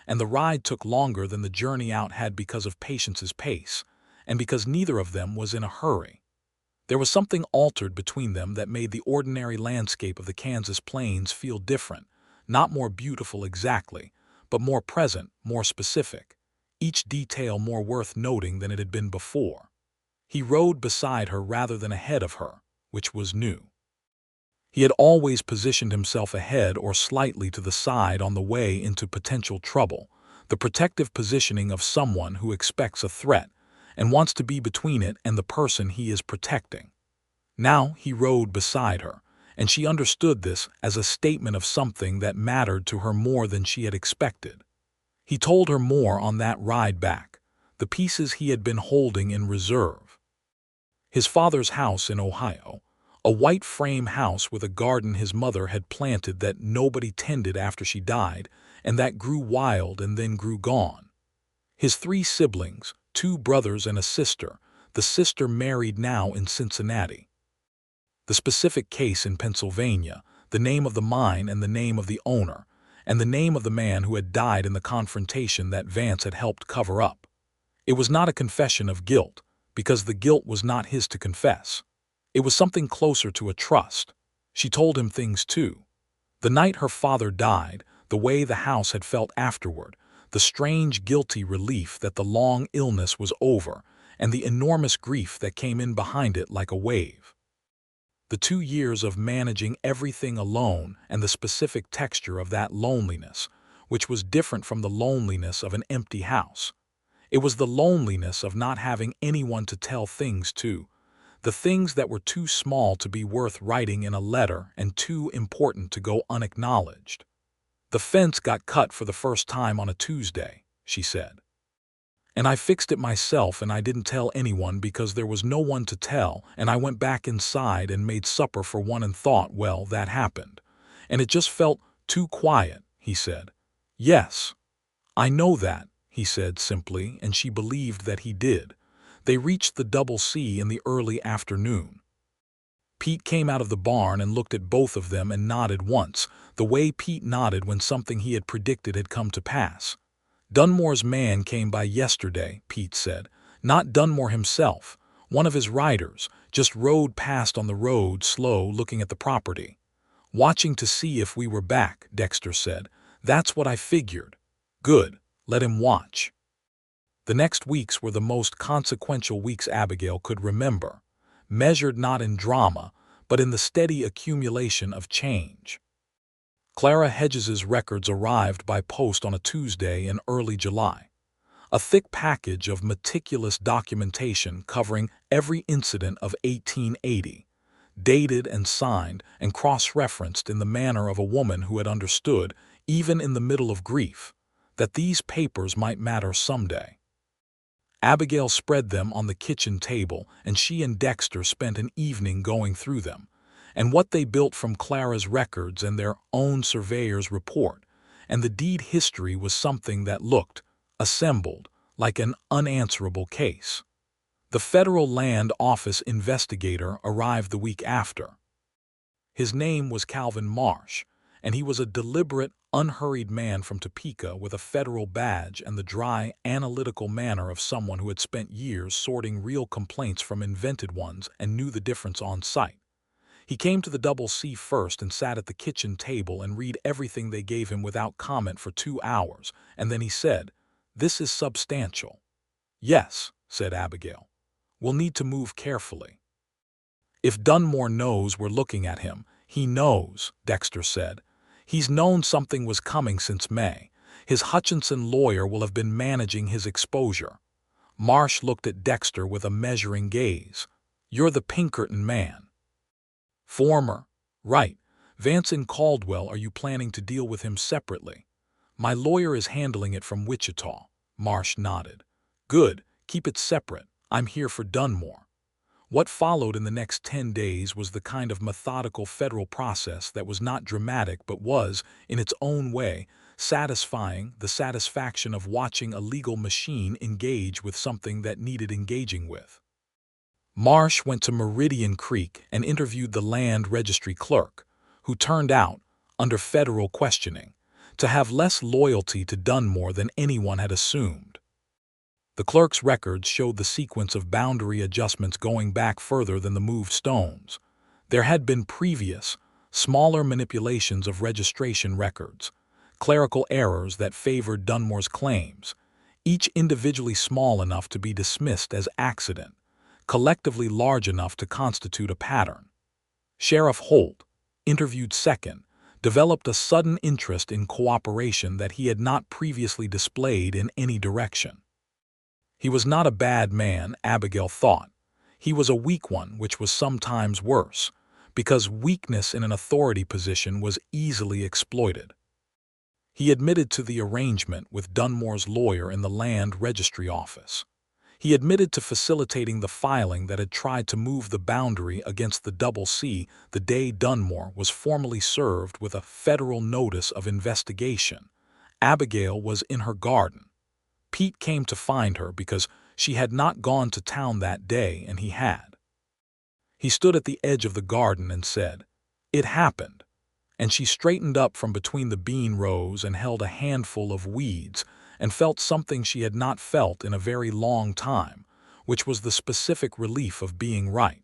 and the ride took longer than the journey out had because of Patience's pace, and because neither of them was in a hurry. There was something altered between them that made the ordinary landscape of the Kansas plains feel different, not more beautiful exactly, but more present, more specific, each detail more worth noting than it had been before. He rode beside her rather than ahead of her, which was new. He had always positioned himself ahead or slightly to the side on the way into potential trouble, the protective positioning of someone who expects a threat and wants to be between it and the person he is protecting. Now he rode beside her, and she understood this as a statement of something that mattered to her more than she had expected. He told her more on that ride back, the pieces he had been holding in reserve. His father's house in Ohio, a white frame house with a garden his mother had planted that nobody tended after she died, and that grew wild and then grew gone. His 3 siblings, 2 brothers and a sister, the sister married now in Cincinnati. The specific case in Pennsylvania, the name of the mine and the name of the owner, and the name of the man who had died in the confrontation that Vance had helped cover up. It was not a confession of guilt, because the guilt was not his to confess. It was something closer to a trust. She told him things too. The night her father died, the way the house had felt afterward, the strange guilty relief that the long illness was over, and the enormous grief that came in behind it like a wave. The 2 years of managing everything alone and the specific texture of that loneliness, which was different from the loneliness of an empty house. It was the loneliness of not having anyone to tell things to, the things that were too small to be worth writing in a letter and too important to go unacknowledged. "The fence got cut for the first time on a Tuesday," she said. "And I fixed it myself, and I didn't tell anyone because there was no one to tell, and I went back inside and made supper for one and thought, well, that happened. And it just felt too quiet," he said. "Yes, I know that," he said simply, and she believed that he did. They reached the Double C in the early afternoon. Pete came out of the barn and looked at both of them and nodded once, the way Pete nodded when something he had predicted had come to pass. "Dunmore's man came by yesterday," Pete said. "Not Dunmore himself. One of his riders just rode past on the road, slow, looking at the property. Watching to see if we were back," Dexter said. "That's what I figured." "Good. Let him watch." The next weeks were the most consequential weeks Abigail could remember, measured not in drama, but in the steady accumulation of change. Clara Hedges's records arrived by post on a Tuesday in early July. A thick package of meticulous documentation covering every incident of 1880, dated and signed and cross-referenced in the manner of a woman who had understood, even in the middle of grief, that these papers might matter someday. Abigail spread them on the kitchen table, and she and Dexter spent an evening going through them, and what they built from Clara's records and their own surveyor's report, and the deed history was something that looked, assembled, like an unanswerable case. The Federal Land Office investigator arrived the week after. His name was Calvin Marsh, and he was a deliberate, unhurried man from Topeka with a federal badge and the dry, analytical manner of someone who had spent years sorting real complaints from invented ones and knew the difference on sight. He came to the Double C first and sat at the kitchen table and read everything they gave him without comment for 2 hours, and then he said, "This is substantial." "Yes," said Abigail. "We'll need to move carefully." "If Dunmore knows we're looking at him, he knows," Dexter said. "He's known something was coming since May. His Hutchinson lawyer will have been managing his exposure." Marsh looked at Dexter with a measuring gaze. "You're the Pinkerton man." "Former. Right. Vance and Caldwell, are you planning to deal with him separately?" "My lawyer is handling it from Wichita." Marsh nodded. "Good. Keep it separate. I'm here for Dunmore." What followed in the next 10 days was the kind of methodical federal process that was not dramatic but was, in its own way, satisfying, the satisfaction of watching a legal machine engage with something that needed engaging with. Marsh went to Meridian Creek and interviewed the land registry clerk, who turned out, under federal questioning, to have less loyalty to Dunmore than anyone had assumed. The clerk's records showed the sequence of boundary adjustments going back further than the moved stones. There had been previous, smaller manipulations of registration records, clerical errors that favored Dunmore's claims, each individually small enough to be dismissed as accident, collectively large enough to constitute a pattern. Sheriff Holt, interviewed second, developed a sudden interest in cooperation that he had not previously displayed in any direction. He was not a bad man, Abigail thought. He was a weak one, which was sometimes worse, because weakness in an authority position was easily exploited. He admitted to the arrangement with Dunmore's lawyer in the land registry office. He admitted to facilitating the filing that had tried to move the boundary against the Double C the day Dunmore was formally served with a federal notice of investigation. Abigail was in her garden. Pete came to find her because she had not gone to town that day and he had. He stood at the edge of the garden and said, "It happened." And she straightened up from between the bean rows and held a handful of weeds and felt something she had not felt in a very long time, which was the specific relief of being right.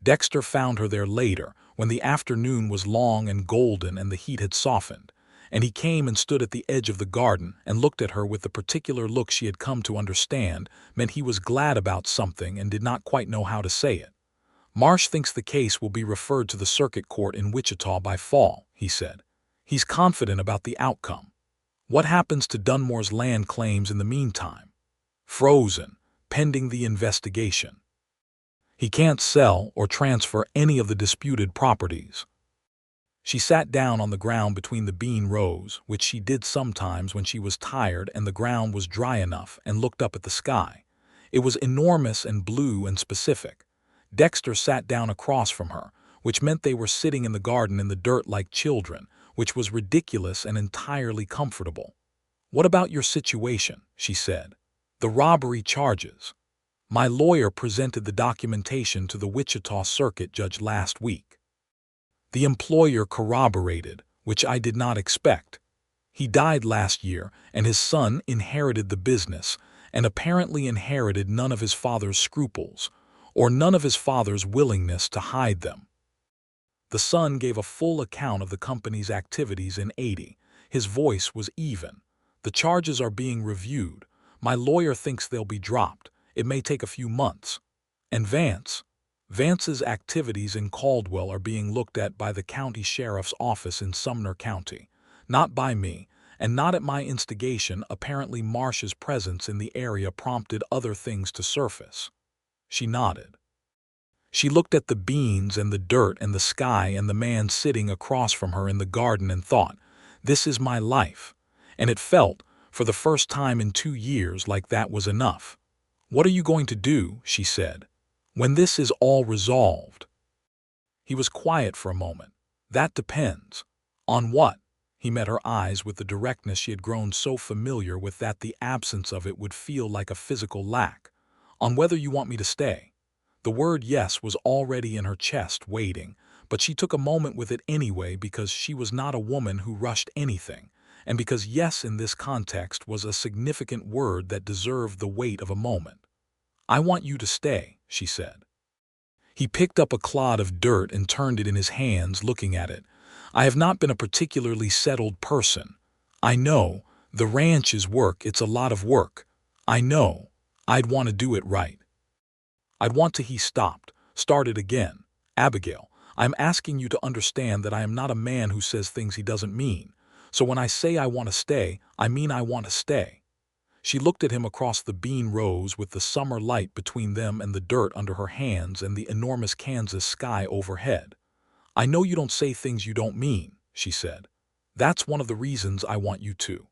Dexter found her there later, when the afternoon was long and golden and the heat had softened, and he came and stood at the edge of the garden and looked at her with the particular look she had come to understand meant he was glad about something and did not quite know how to say it. "Marsh thinks the case will be referred to the circuit court in Wichita by fall," he said. "He's confident about the outcome." "What happens to Dunmore's land claims in the meantime?" "Frozen, pending the investigation. He can't sell or transfer any of the disputed properties." She sat down on the ground between the bean rows, which she did sometimes when she was tired and the ground was dry enough, and looked up at the sky. It was enormous and blue and specific. Dexter sat down across from her, which meant they were sitting in the garden in the dirt like children, which was ridiculous and entirely comfortable. "What about your situation?" she said. "The robbery charges. My lawyer presented the documentation to the Wichita Circuit Judge last week. The employer corroborated, which I did not expect. He died last year, and his son inherited the business, and apparently inherited none of his father's scruples, or none of his father's willingness to hide them. The son gave a full account of the company's activities in '80. His voice was even. The charges are being reviewed. My lawyer thinks they'll be dropped. It may take a few months. And Vance's activities in Caldwell are being looked at by the county sheriff's office in Sumner County. Not by me, and not at my instigation. Apparently Marsh's presence in the area prompted other things to surface." She nodded. She looked at the beans and the dirt and the sky and the man sitting across from her in the garden and thought, "This is my life." And it felt, for the first time in 2 years, like that was enough. "What are you going to do," she said, "when this is all resolved?" He was quiet for a moment. "That depends." "On what?" He met her eyes with the directness she had grown so familiar with that the absence of it would feel like a physical lack. "On whether you want me to stay." The word yes was already in her chest waiting, but she took a moment with it anyway because she was not a woman who rushed anything, and because yes in this context was a significant word that deserved the weight of a moment. "I want you to stay," she said. He picked up a clod of dirt and turned it in his hands, looking at it. "I have not been a particularly settled person. I know. The ranch is work. It's a lot of work. I know. I'd want to do it right. I'd want to—" He stopped, started again. "Abigail, I'm asking you to understand that I am not a man who says things he doesn't mean. So when I say I want to stay, I mean I want to stay." She looked at him across the bean rows with the summer light between them and the dirt under her hands and the enormous Kansas sky overhead. "I know you don't say things you don't mean," she said. "That's one of the reasons I want you to."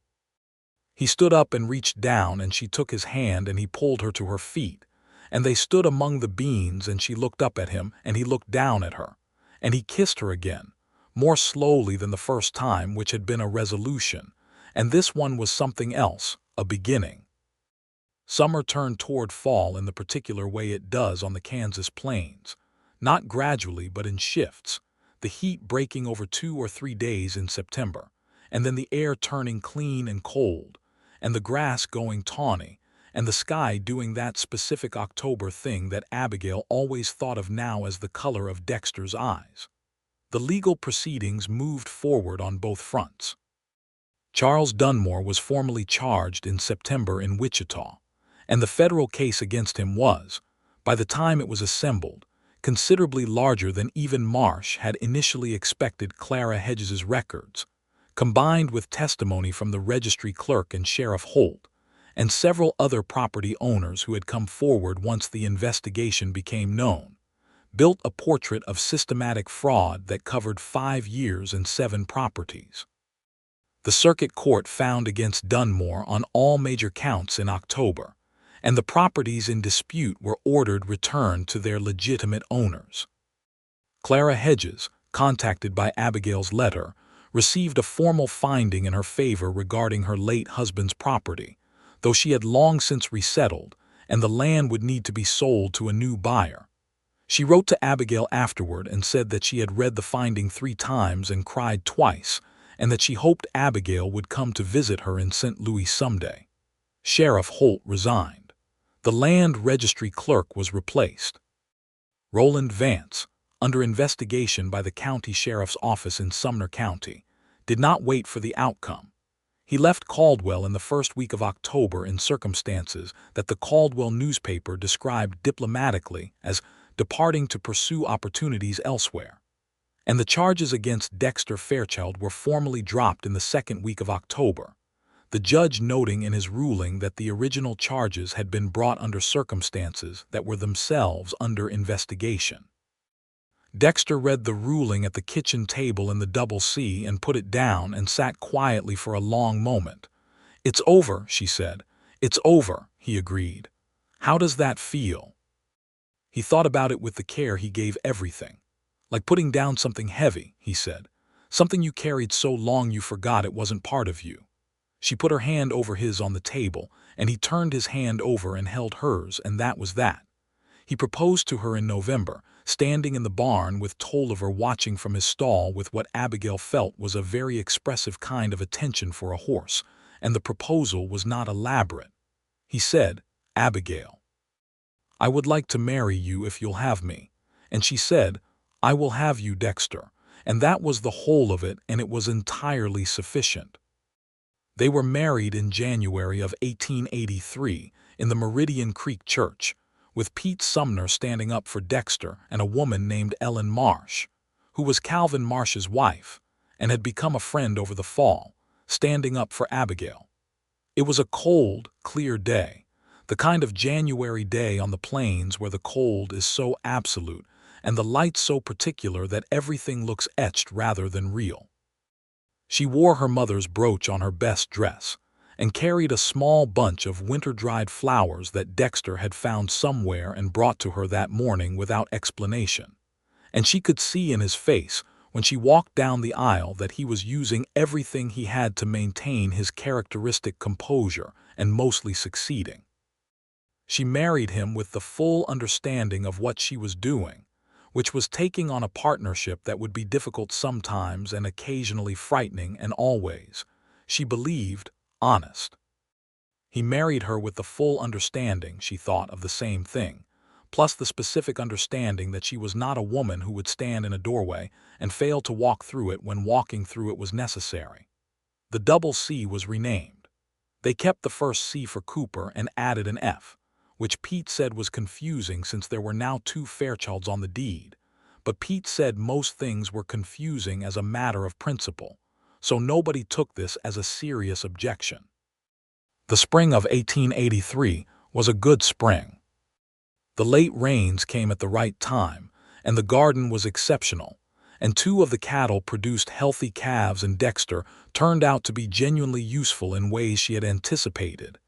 He stood up and reached down, and she took his hand and he pulled her to her feet. And they stood among the beans, and she looked up at him and he looked down at her. And he kissed her again, more slowly than the first time, which had been a resolution. And this one was something else, a beginning. Summer turned toward fall in the particular way it does on the Kansas plains. Not gradually, but in shifts. The heat breaking over 2 or 3 days in September, and then the air turning clean and cold, and the grass going tawny, and the sky doing that specific October thing that Abigail always thought of now as the color of Dexter's eyes. The legal proceedings moved forward on both fronts. Charles Dunmore was formally charged in September in Wichita, and the federal case against him was, by the time it was assembled, considerably larger than even Marsh had initially expected. Clara Hedges's records, combined with testimony from the registry clerk and Sheriff Holt, and several other property owners who had come forward once the investigation became known, built a portrait of systematic fraud that covered 5 years and 7 properties. The circuit court found against Dunmore on all major counts in October, and the properties in dispute were ordered returned to their legitimate owners. Clara Hedges, contacted by Abigail's letter, received a formal finding in her favor regarding her late husband's property, though she had long since resettled, and the land would need to be sold to a new buyer. She wrote to Abigail afterward and said that she had read the finding 3 times and cried twice, and that she hoped Abigail would come to visit her in St. Louis someday. Sheriff Holt resigned. The land registry clerk was replaced. Roland Vance, under investigation by the county sheriff's office in Sumner County, did not wait for the outcome. He left Caldwell in the first week of October in circumstances that the Caldwell newspaper described diplomatically as departing to pursue opportunities elsewhere. And the charges against Dexter Fairchild were formally dropped in the second week of October, the judge noting in his ruling that the original charges had been brought under circumstances that were themselves under investigation. Dexter read the ruling at the kitchen table in the Double C and put it down and sat quietly for a long moment. "It's over," she said. "It's over," he agreed. "How does that feel?" He thought about it with the care he gave everything. "Like putting down something heavy," he said. "Something you carried so long you forgot it wasn't part of you." She put her hand over his on the table, and he turned his hand over and held hers, and that was that. He proposed to her in November, standing in the barn with Tolliver watching from his stall with what Abigail felt was a very expressive kind of attention for a horse, and the proposal was not elaborate. He said, "Abigail, I would like to marry you if you'll have me." And she said, "I will have you, Dexter." And that was the whole of it, and it was entirely sufficient. They were married in January of 1883 in the Meridian Creek Church, with Pete Sumner standing up for Dexter and a woman named Ellen Marsh, who was Calvin Marsh's wife, and had become a friend over the fall, standing up for Abigail. It was a cold, clear day, the kind of January day on the plains where the cold is so absolute and the light so particular that everything looks etched rather than real. She wore her mother's brooch on her best dress, and carried a small bunch of winter-dried flowers that Dexter had found somewhere and brought to her that morning without explanation. And she could see in his face, when she walked down the aisle, that he was using everything he had to maintain his characteristic composure, and mostly succeeding. She married him with the full understanding of what she was doing, which was taking on a partnership that would be difficult sometimes and occasionally frightening, and always, she believed, honest. He married her with the full understanding, she thought, of the same thing, plus the specific understanding that she was not a woman who would stand in a doorway and fail to walk through it when walking through it was necessary. The Double C was renamed. They kept the first C for Cooper and added an F, which Pete said was confusing since there were now 2 Fairchilds on the deed, but Pete said most things were confusing as a matter of principle, so nobody took this as a serious objection. The spring of 1883 was a good spring. The late rains came at the right time, and the garden was exceptional, and 2 of the cattle produced healthy calves, and Dexter turned out to be genuinely useful in ways she had anticipated,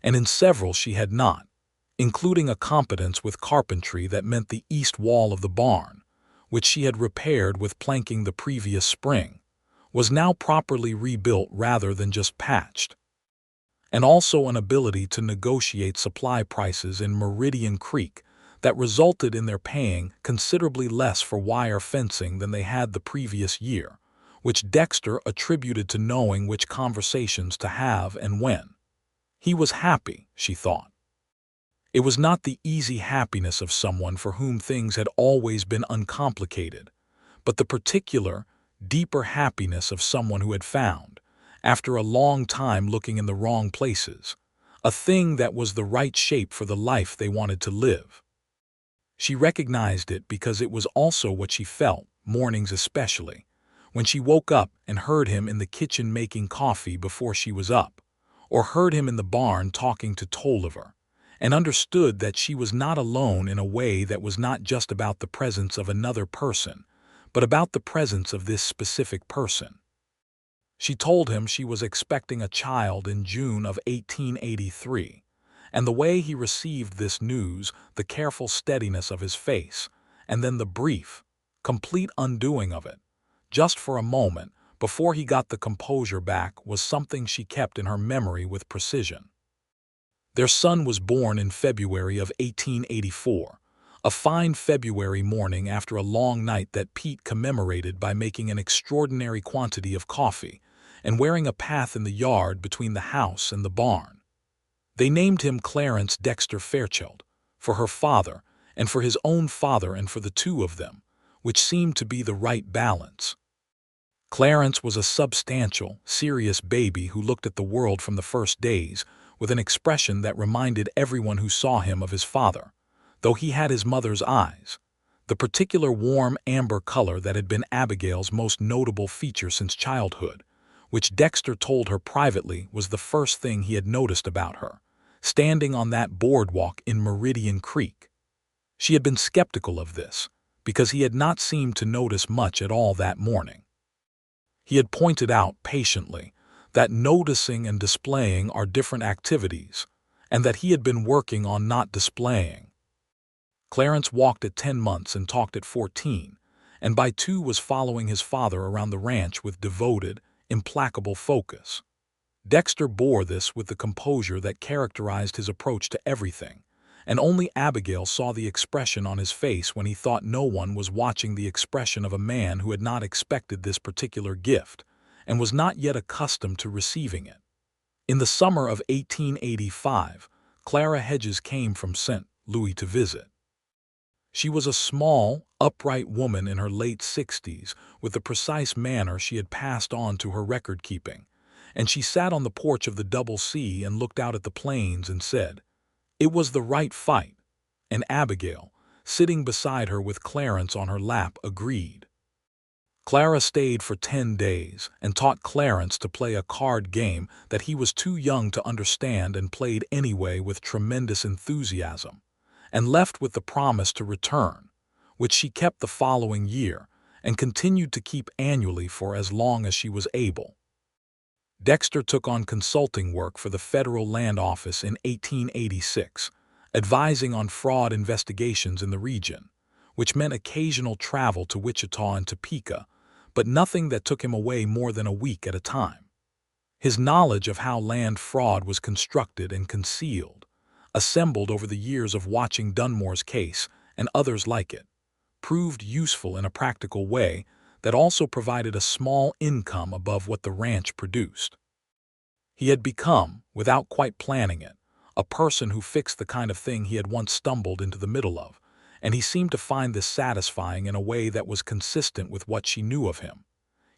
and in several she had not, including a competence with carpentry that meant the east wall of the barn, which she had repaired with planking the previous spring, was now properly rebuilt rather than just patched, and also an ability to negotiate supply prices in Meridian Creek that resulted in their paying considerably less for wire fencing than they had the previous year, which Dexter attributed to knowing which conversations to have and when. He was happy, she thought. It was not the easy happiness of someone for whom things had always been uncomplicated, but the particular, deeper happiness of someone who had found, after a long time looking in the wrong places, a thing that was the right shape for the life they wanted to live. She recognized it because it was also what she felt, mornings especially, when she woke up and heard him in the kitchen making coffee before she was up, or heard him in the barn talking to Tolliver, and understood that she was not alone in a way that was not just about the presence of another person, but about the presence of this specific person. She told him she was expecting a child in June of 1883, and the way he received this news, the careful steadiness of his face, and then the brief, complete undoing of it, just for a moment, before he got the composure back, was something she kept in her memory with precision. Their son was born in February of 1884, a fine February morning after a long night that Pete commemorated by making an extraordinary quantity of coffee and wearing a path in the yard between the house and the barn. They named him Clarence Dexter Fairchild, for her father, and for his own father, and for the two of them, which seemed to be the right balance. Clarence was a substantial, serious baby who looked at the world from the first days with an expression that reminded everyone who saw him of his father, though he had his mother's eyes, the particular warm amber color that had been Abigail's most notable feature since childhood, which Dexter told her privately was the first thing he had noticed about her, standing on that boardwalk in Meridian Creek. She had been skeptical of this, because he had not seemed to notice much at all that morning. He had pointed out patiently that noticing and displaying are different activities, and that he had been working on not displaying. Clarence walked at 10 months and talked at 14, and by 2 was following his father around the ranch with devoted, implacable focus. Dexter bore this with the composure that characterized his approach to everything, and only Abigail saw the expression on his face when he thought no one was watching, the expression of a man who had not expected this particular gift and was not yet accustomed to receiving it. In the summer of 1885, Clara Hedges came from St. Louis to visit. She was a small, upright woman in her late 60s with the precise manner she had passed on to her record-keeping, and she sat on the porch of the Double C and looked out at the plains and said, "It was the right fight," and Abigail, sitting beside her with Clarence on her lap, agreed. Clara stayed for 10 days and taught Clarence to play a card game that he was too young to understand and played anyway with tremendous enthusiasm, and left with the promise to return, which she kept the following year and continued to keep annually for as long as she was able. Dexter took on consulting work for the Federal Land Office in 1886, advising on fraud investigations in the region, which meant occasional travel to Wichita and Topeka, but nothing that took him away more than a week at a time. His knowledge of how land fraud was constructed and concealed, assembled over the years of watching Dunmore's case and others like it, proved useful in a practical way that also provided a small income above what the ranch produced. He had become, without quite planning it, a person who fixed the kind of thing he had once stumbled into the middle of, and he seemed to find this satisfying in a way that was consistent with what she knew of him.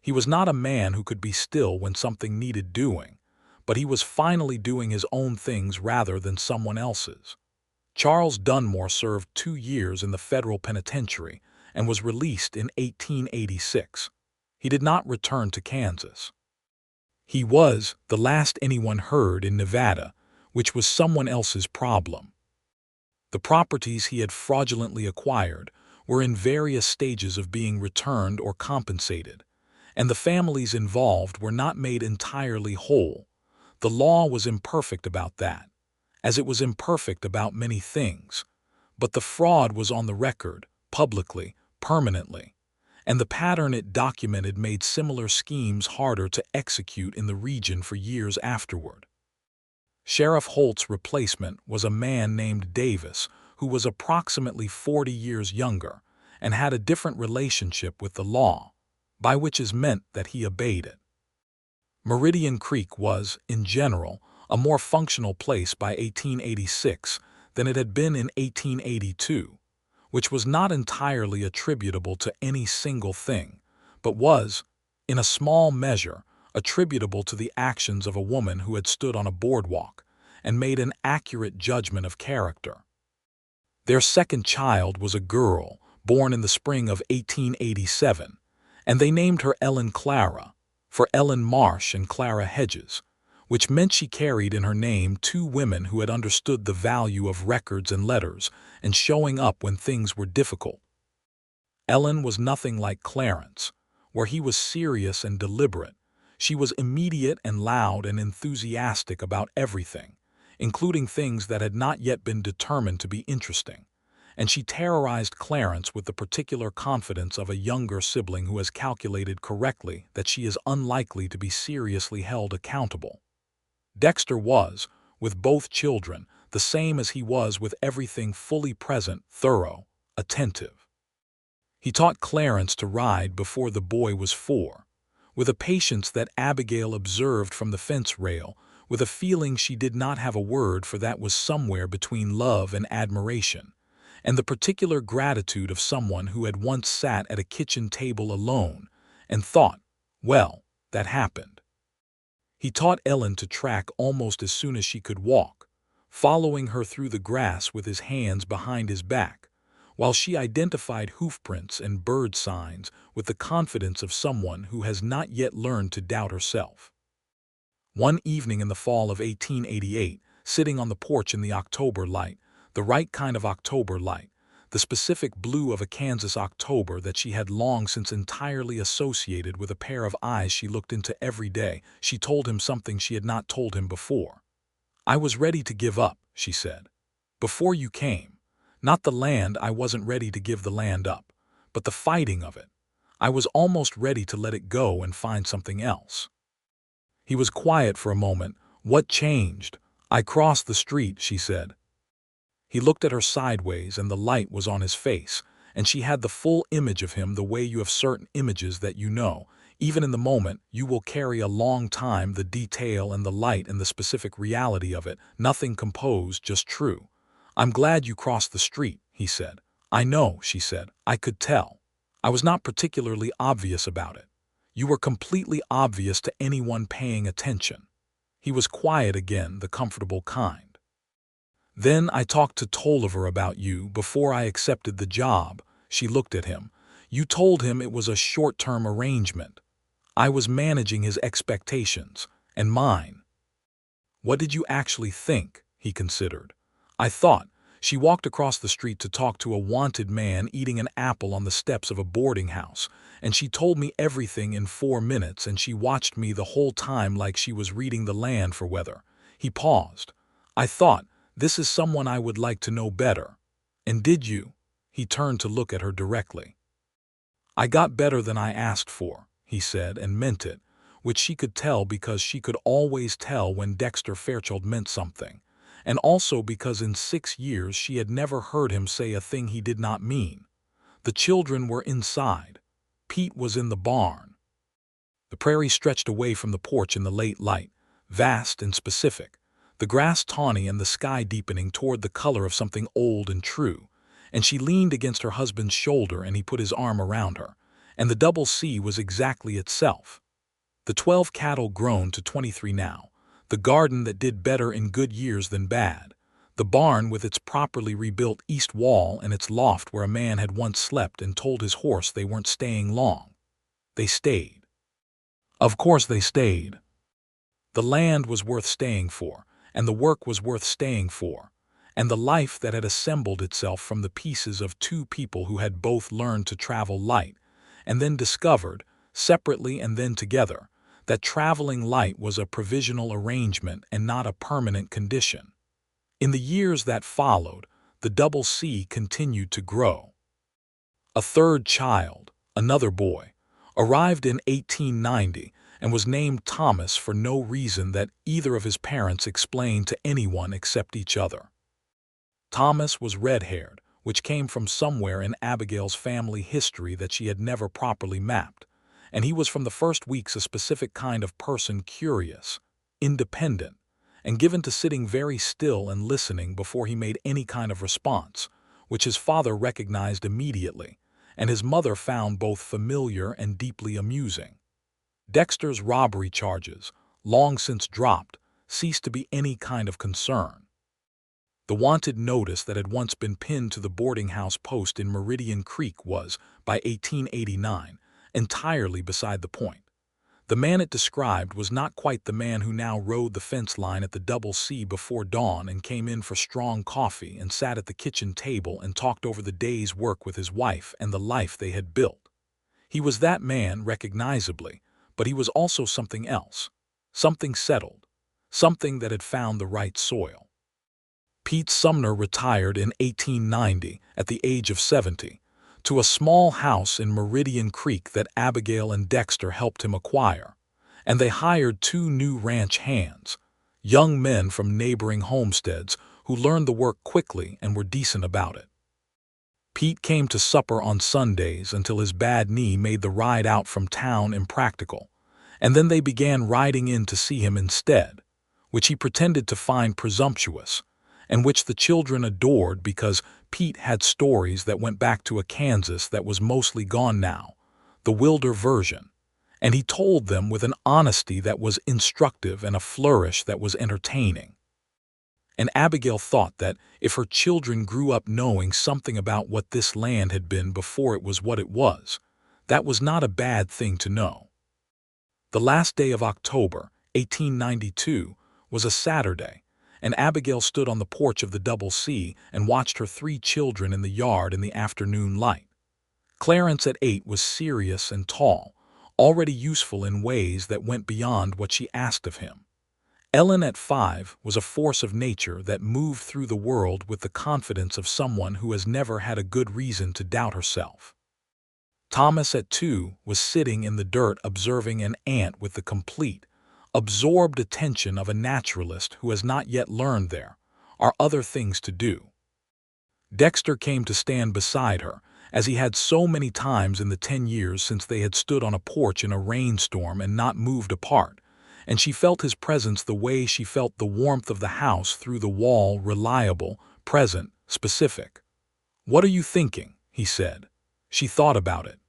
He was not a man who could be still when something needed doing, but he was finally doing his own things rather than someone else's. Charles Dunmore served 2 years in the federal penitentiary and was released in 1886. He did not return to Kansas. He was the last anyone heard in Nevada, which was someone else's problem. The properties he had fraudulently acquired were in various stages of being returned or compensated, and the families involved were not made entirely whole. The law was imperfect about that, as it was imperfect about many things, but the fraud was on the record, publicly, permanently, and the pattern it documented made similar schemes harder to execute in the region for years afterward. Sheriff Holt's replacement was a man named Davis, who was approximately 40 years younger and had a different relationship with the law, by which is meant that he obeyed it. Meridian Creek was, in general, a more functional place by 1886 than it had been in 1882, which was not entirely attributable to any single thing, but was, in a small measure, attributable to the actions of a woman who had stood on a boardwalk and made an accurate judgment of character. Their second child was a girl, born in the spring of 1887, and they named her Ellen Clara, for Ellen Marsh and Clara Hedges, which meant she carried in her name two women who had understood the value of records and letters and showing up when things were difficult. Ellen was nothing like Clarence, where he was serious and deliberate. She was immediate and loud and enthusiastic about everything, including things that had not yet been determined to be interesting. And she terrorized Clarence with the particular confidence of a younger sibling who has calculated correctly that she is unlikely to be seriously held accountable. Dexter was, with both children, the same as he was with everything: fully present, thorough, attentive. He taught Clarence to ride before the boy was 4, with a patience that Abigail observed from the fence rail, with a feeling she did not have a word for that was somewhere between love and admiration, and the particular gratitude of someone who had once sat at a kitchen table alone and thought, well, that happened. He taught Ellen to track almost as soon as she could walk, following her through the grass with his hands behind his back, while she identified hoofprints and bird signs with the confidence of someone who has not yet learned to doubt herself. One evening in the fall of 1888, sitting on the porch in the October light, the right kind of October light, the specific blue of a Kansas October that she had long since entirely associated with a pair of eyes she looked into every day, she told him something she had not told him before. "I was ready to give up," she said, "before you came. Not the land, I wasn't ready to give the land up, but the fighting of it. I was almost ready to let it go and find something else." He was quiet for a moment. "What changed?" "I crossed the street," she said. He looked at her sideways, and the light was on his face, and she had the full image of him, the way you have certain images that you know, even in the moment, you will carry a long time, the detail and the light and the specific reality of it, nothing composed, just true. "I'm glad you crossed the street," he said. "I know," she said. "I could tell. I was not particularly obvious about it. You were completely obvious to anyone paying attention." He was quiet again, the comfortable kind. "Then I talked to Tolliver about you before I accepted the job." She looked at him. "You told him it was a short-term arrangement. I was managing his expectations, and mine." "What did you actually think?" he considered. "I thought." She walked across the street to talk to a wanted man eating an apple on the steps of a boarding house, and she told me everything in 4 minutes, and she watched me the whole time like she was reading the land for weather. He paused. "I thought, this is someone I would like to know better." "And did you?" He turned to look at her directly. "I got better than I asked for," he said, and meant it, which she could tell because she could always tell when Dexter Fairchild meant something, and also because in 6 years she had never heard him say a thing he did not mean. The children were inside. Pete was in the barn. The prairie stretched away from the porch in the late light, vast and specific, the grass tawny and the sky deepening toward the color of something old and true, and she leaned against her husband's shoulder and he put his arm around her, and the double C was exactly itself. The 12 cattle grown to 23 now, the garden that did better in good years than bad, the barn with its properly rebuilt east wall and its loft where a man had once slept and told his horse they weren't staying long. They stayed. Of course they stayed. The land was worth staying for, and the work was worth staying for, and the life that had assembled itself from the pieces of two people who had both learned to travel light, and then discovered, separately and then together, that traveling light was a provisional arrangement and not a permanent condition. In the years that followed, the double C continued to grow. A third child, another boy, arrived in 1890 and was named Thomas for no reason that either of his parents explained to anyone except each other. Thomas was red-haired, which came from somewhere in Abigail's family history that she had never properly mapped, and he was from the first weeks a specific kind of person, curious, independent, and given to sitting very still and listening before he made any kind of response, which his father recognized immediately, and his mother found both familiar and deeply amusing. Dexter's robbery charges, long since dropped, ceased to be any kind of concern. The wanted notice that had once been pinned to the boarding house post in Meridian Creek was, by 1889, entirely beside the point. The man it described was not quite the man who now rode the fence line at the Double C before dawn and came in for strong coffee and sat at the kitchen table and talked over the day's work with his wife and the life they had built. He was that man recognizably, but he was also something else, something settled, something that had found the right soil. Pete Sumner retired in 1890 at the age of 70 to a small house in Meridian Creek that Abigail and Dexter helped him acquire, and they hired 2 new ranch hands, young men from neighboring homesteads who learned the work quickly and were decent about it. Pete came to supper on Sundays until his bad knee made the ride out from town impractical, and then they began riding in to see him instead, which he pretended to find presumptuous, and which the children adored because Pete had stories that went back to a Kansas that was mostly gone now, the wilder version, and he told them with an honesty that was instructive and a flourish that was entertaining. And Abigail thought that if her children grew up knowing something about what this land had been before it was what it was, that was not a bad thing to know. The last day of October, 1892, was a Saturday, and Abigail stood on the porch of the Double C and watched her 3 children in the yard in the afternoon light. Clarence at 8 was serious and tall, already useful in ways that went beyond what she asked of him. Ellen at 5 was a force of nature that moved through the world with the confidence of someone who has never had a good reason to doubt herself. Thomas at 2 was sitting in the dirt observing an ant with the complete, absorbed attention of a naturalist who has not yet learned there are other things to do. Dexter came to stand beside her, as he had so many times in the 10 years since they had stood on a porch in a rainstorm and not moved apart, and she felt his presence the way she felt the warmth of the house through the wall, reliable, present, specific. "What are you thinking?" he said. She thought about it.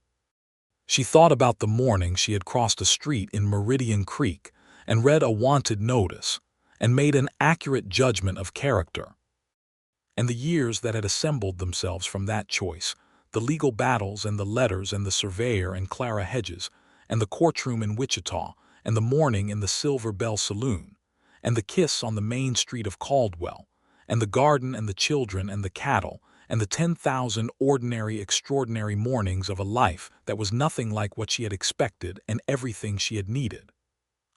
She thought about the morning she had crossed a street in Meridian Creek and read a wanted notice, and made an accurate judgment of character. And the years that had assembled themselves from that choice, the legal battles and the letters and the surveyor and Clara Hedges, and the courtroom in Wichita, and the morning in the Silver Bell Saloon, and the kiss on the main street of Caldwell, and the garden and the children and the cattle, and the 10,000 ordinary, extraordinary mornings of a life that was nothing like what she had expected and everything she had needed.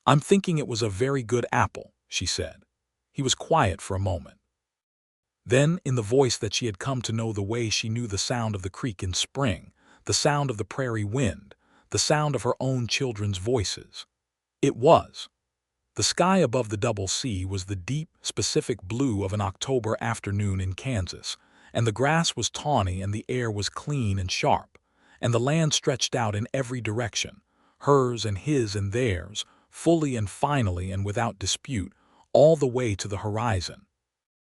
"I'm thinking it was a very good apple," she said. He was quiet for a moment. Then, in the voice that she had come to know the way she knew the sound of the creek in spring, the sound of the prairie wind, the sound of her own children's voices, it was. The sky above the Double C was the deep, specific blue of an October afternoon in Kansas, and the grass was tawny and the air was clean and sharp, and the land stretched out in every direction, hers and his and theirs, fully and finally and without dispute, all the way to the horizon,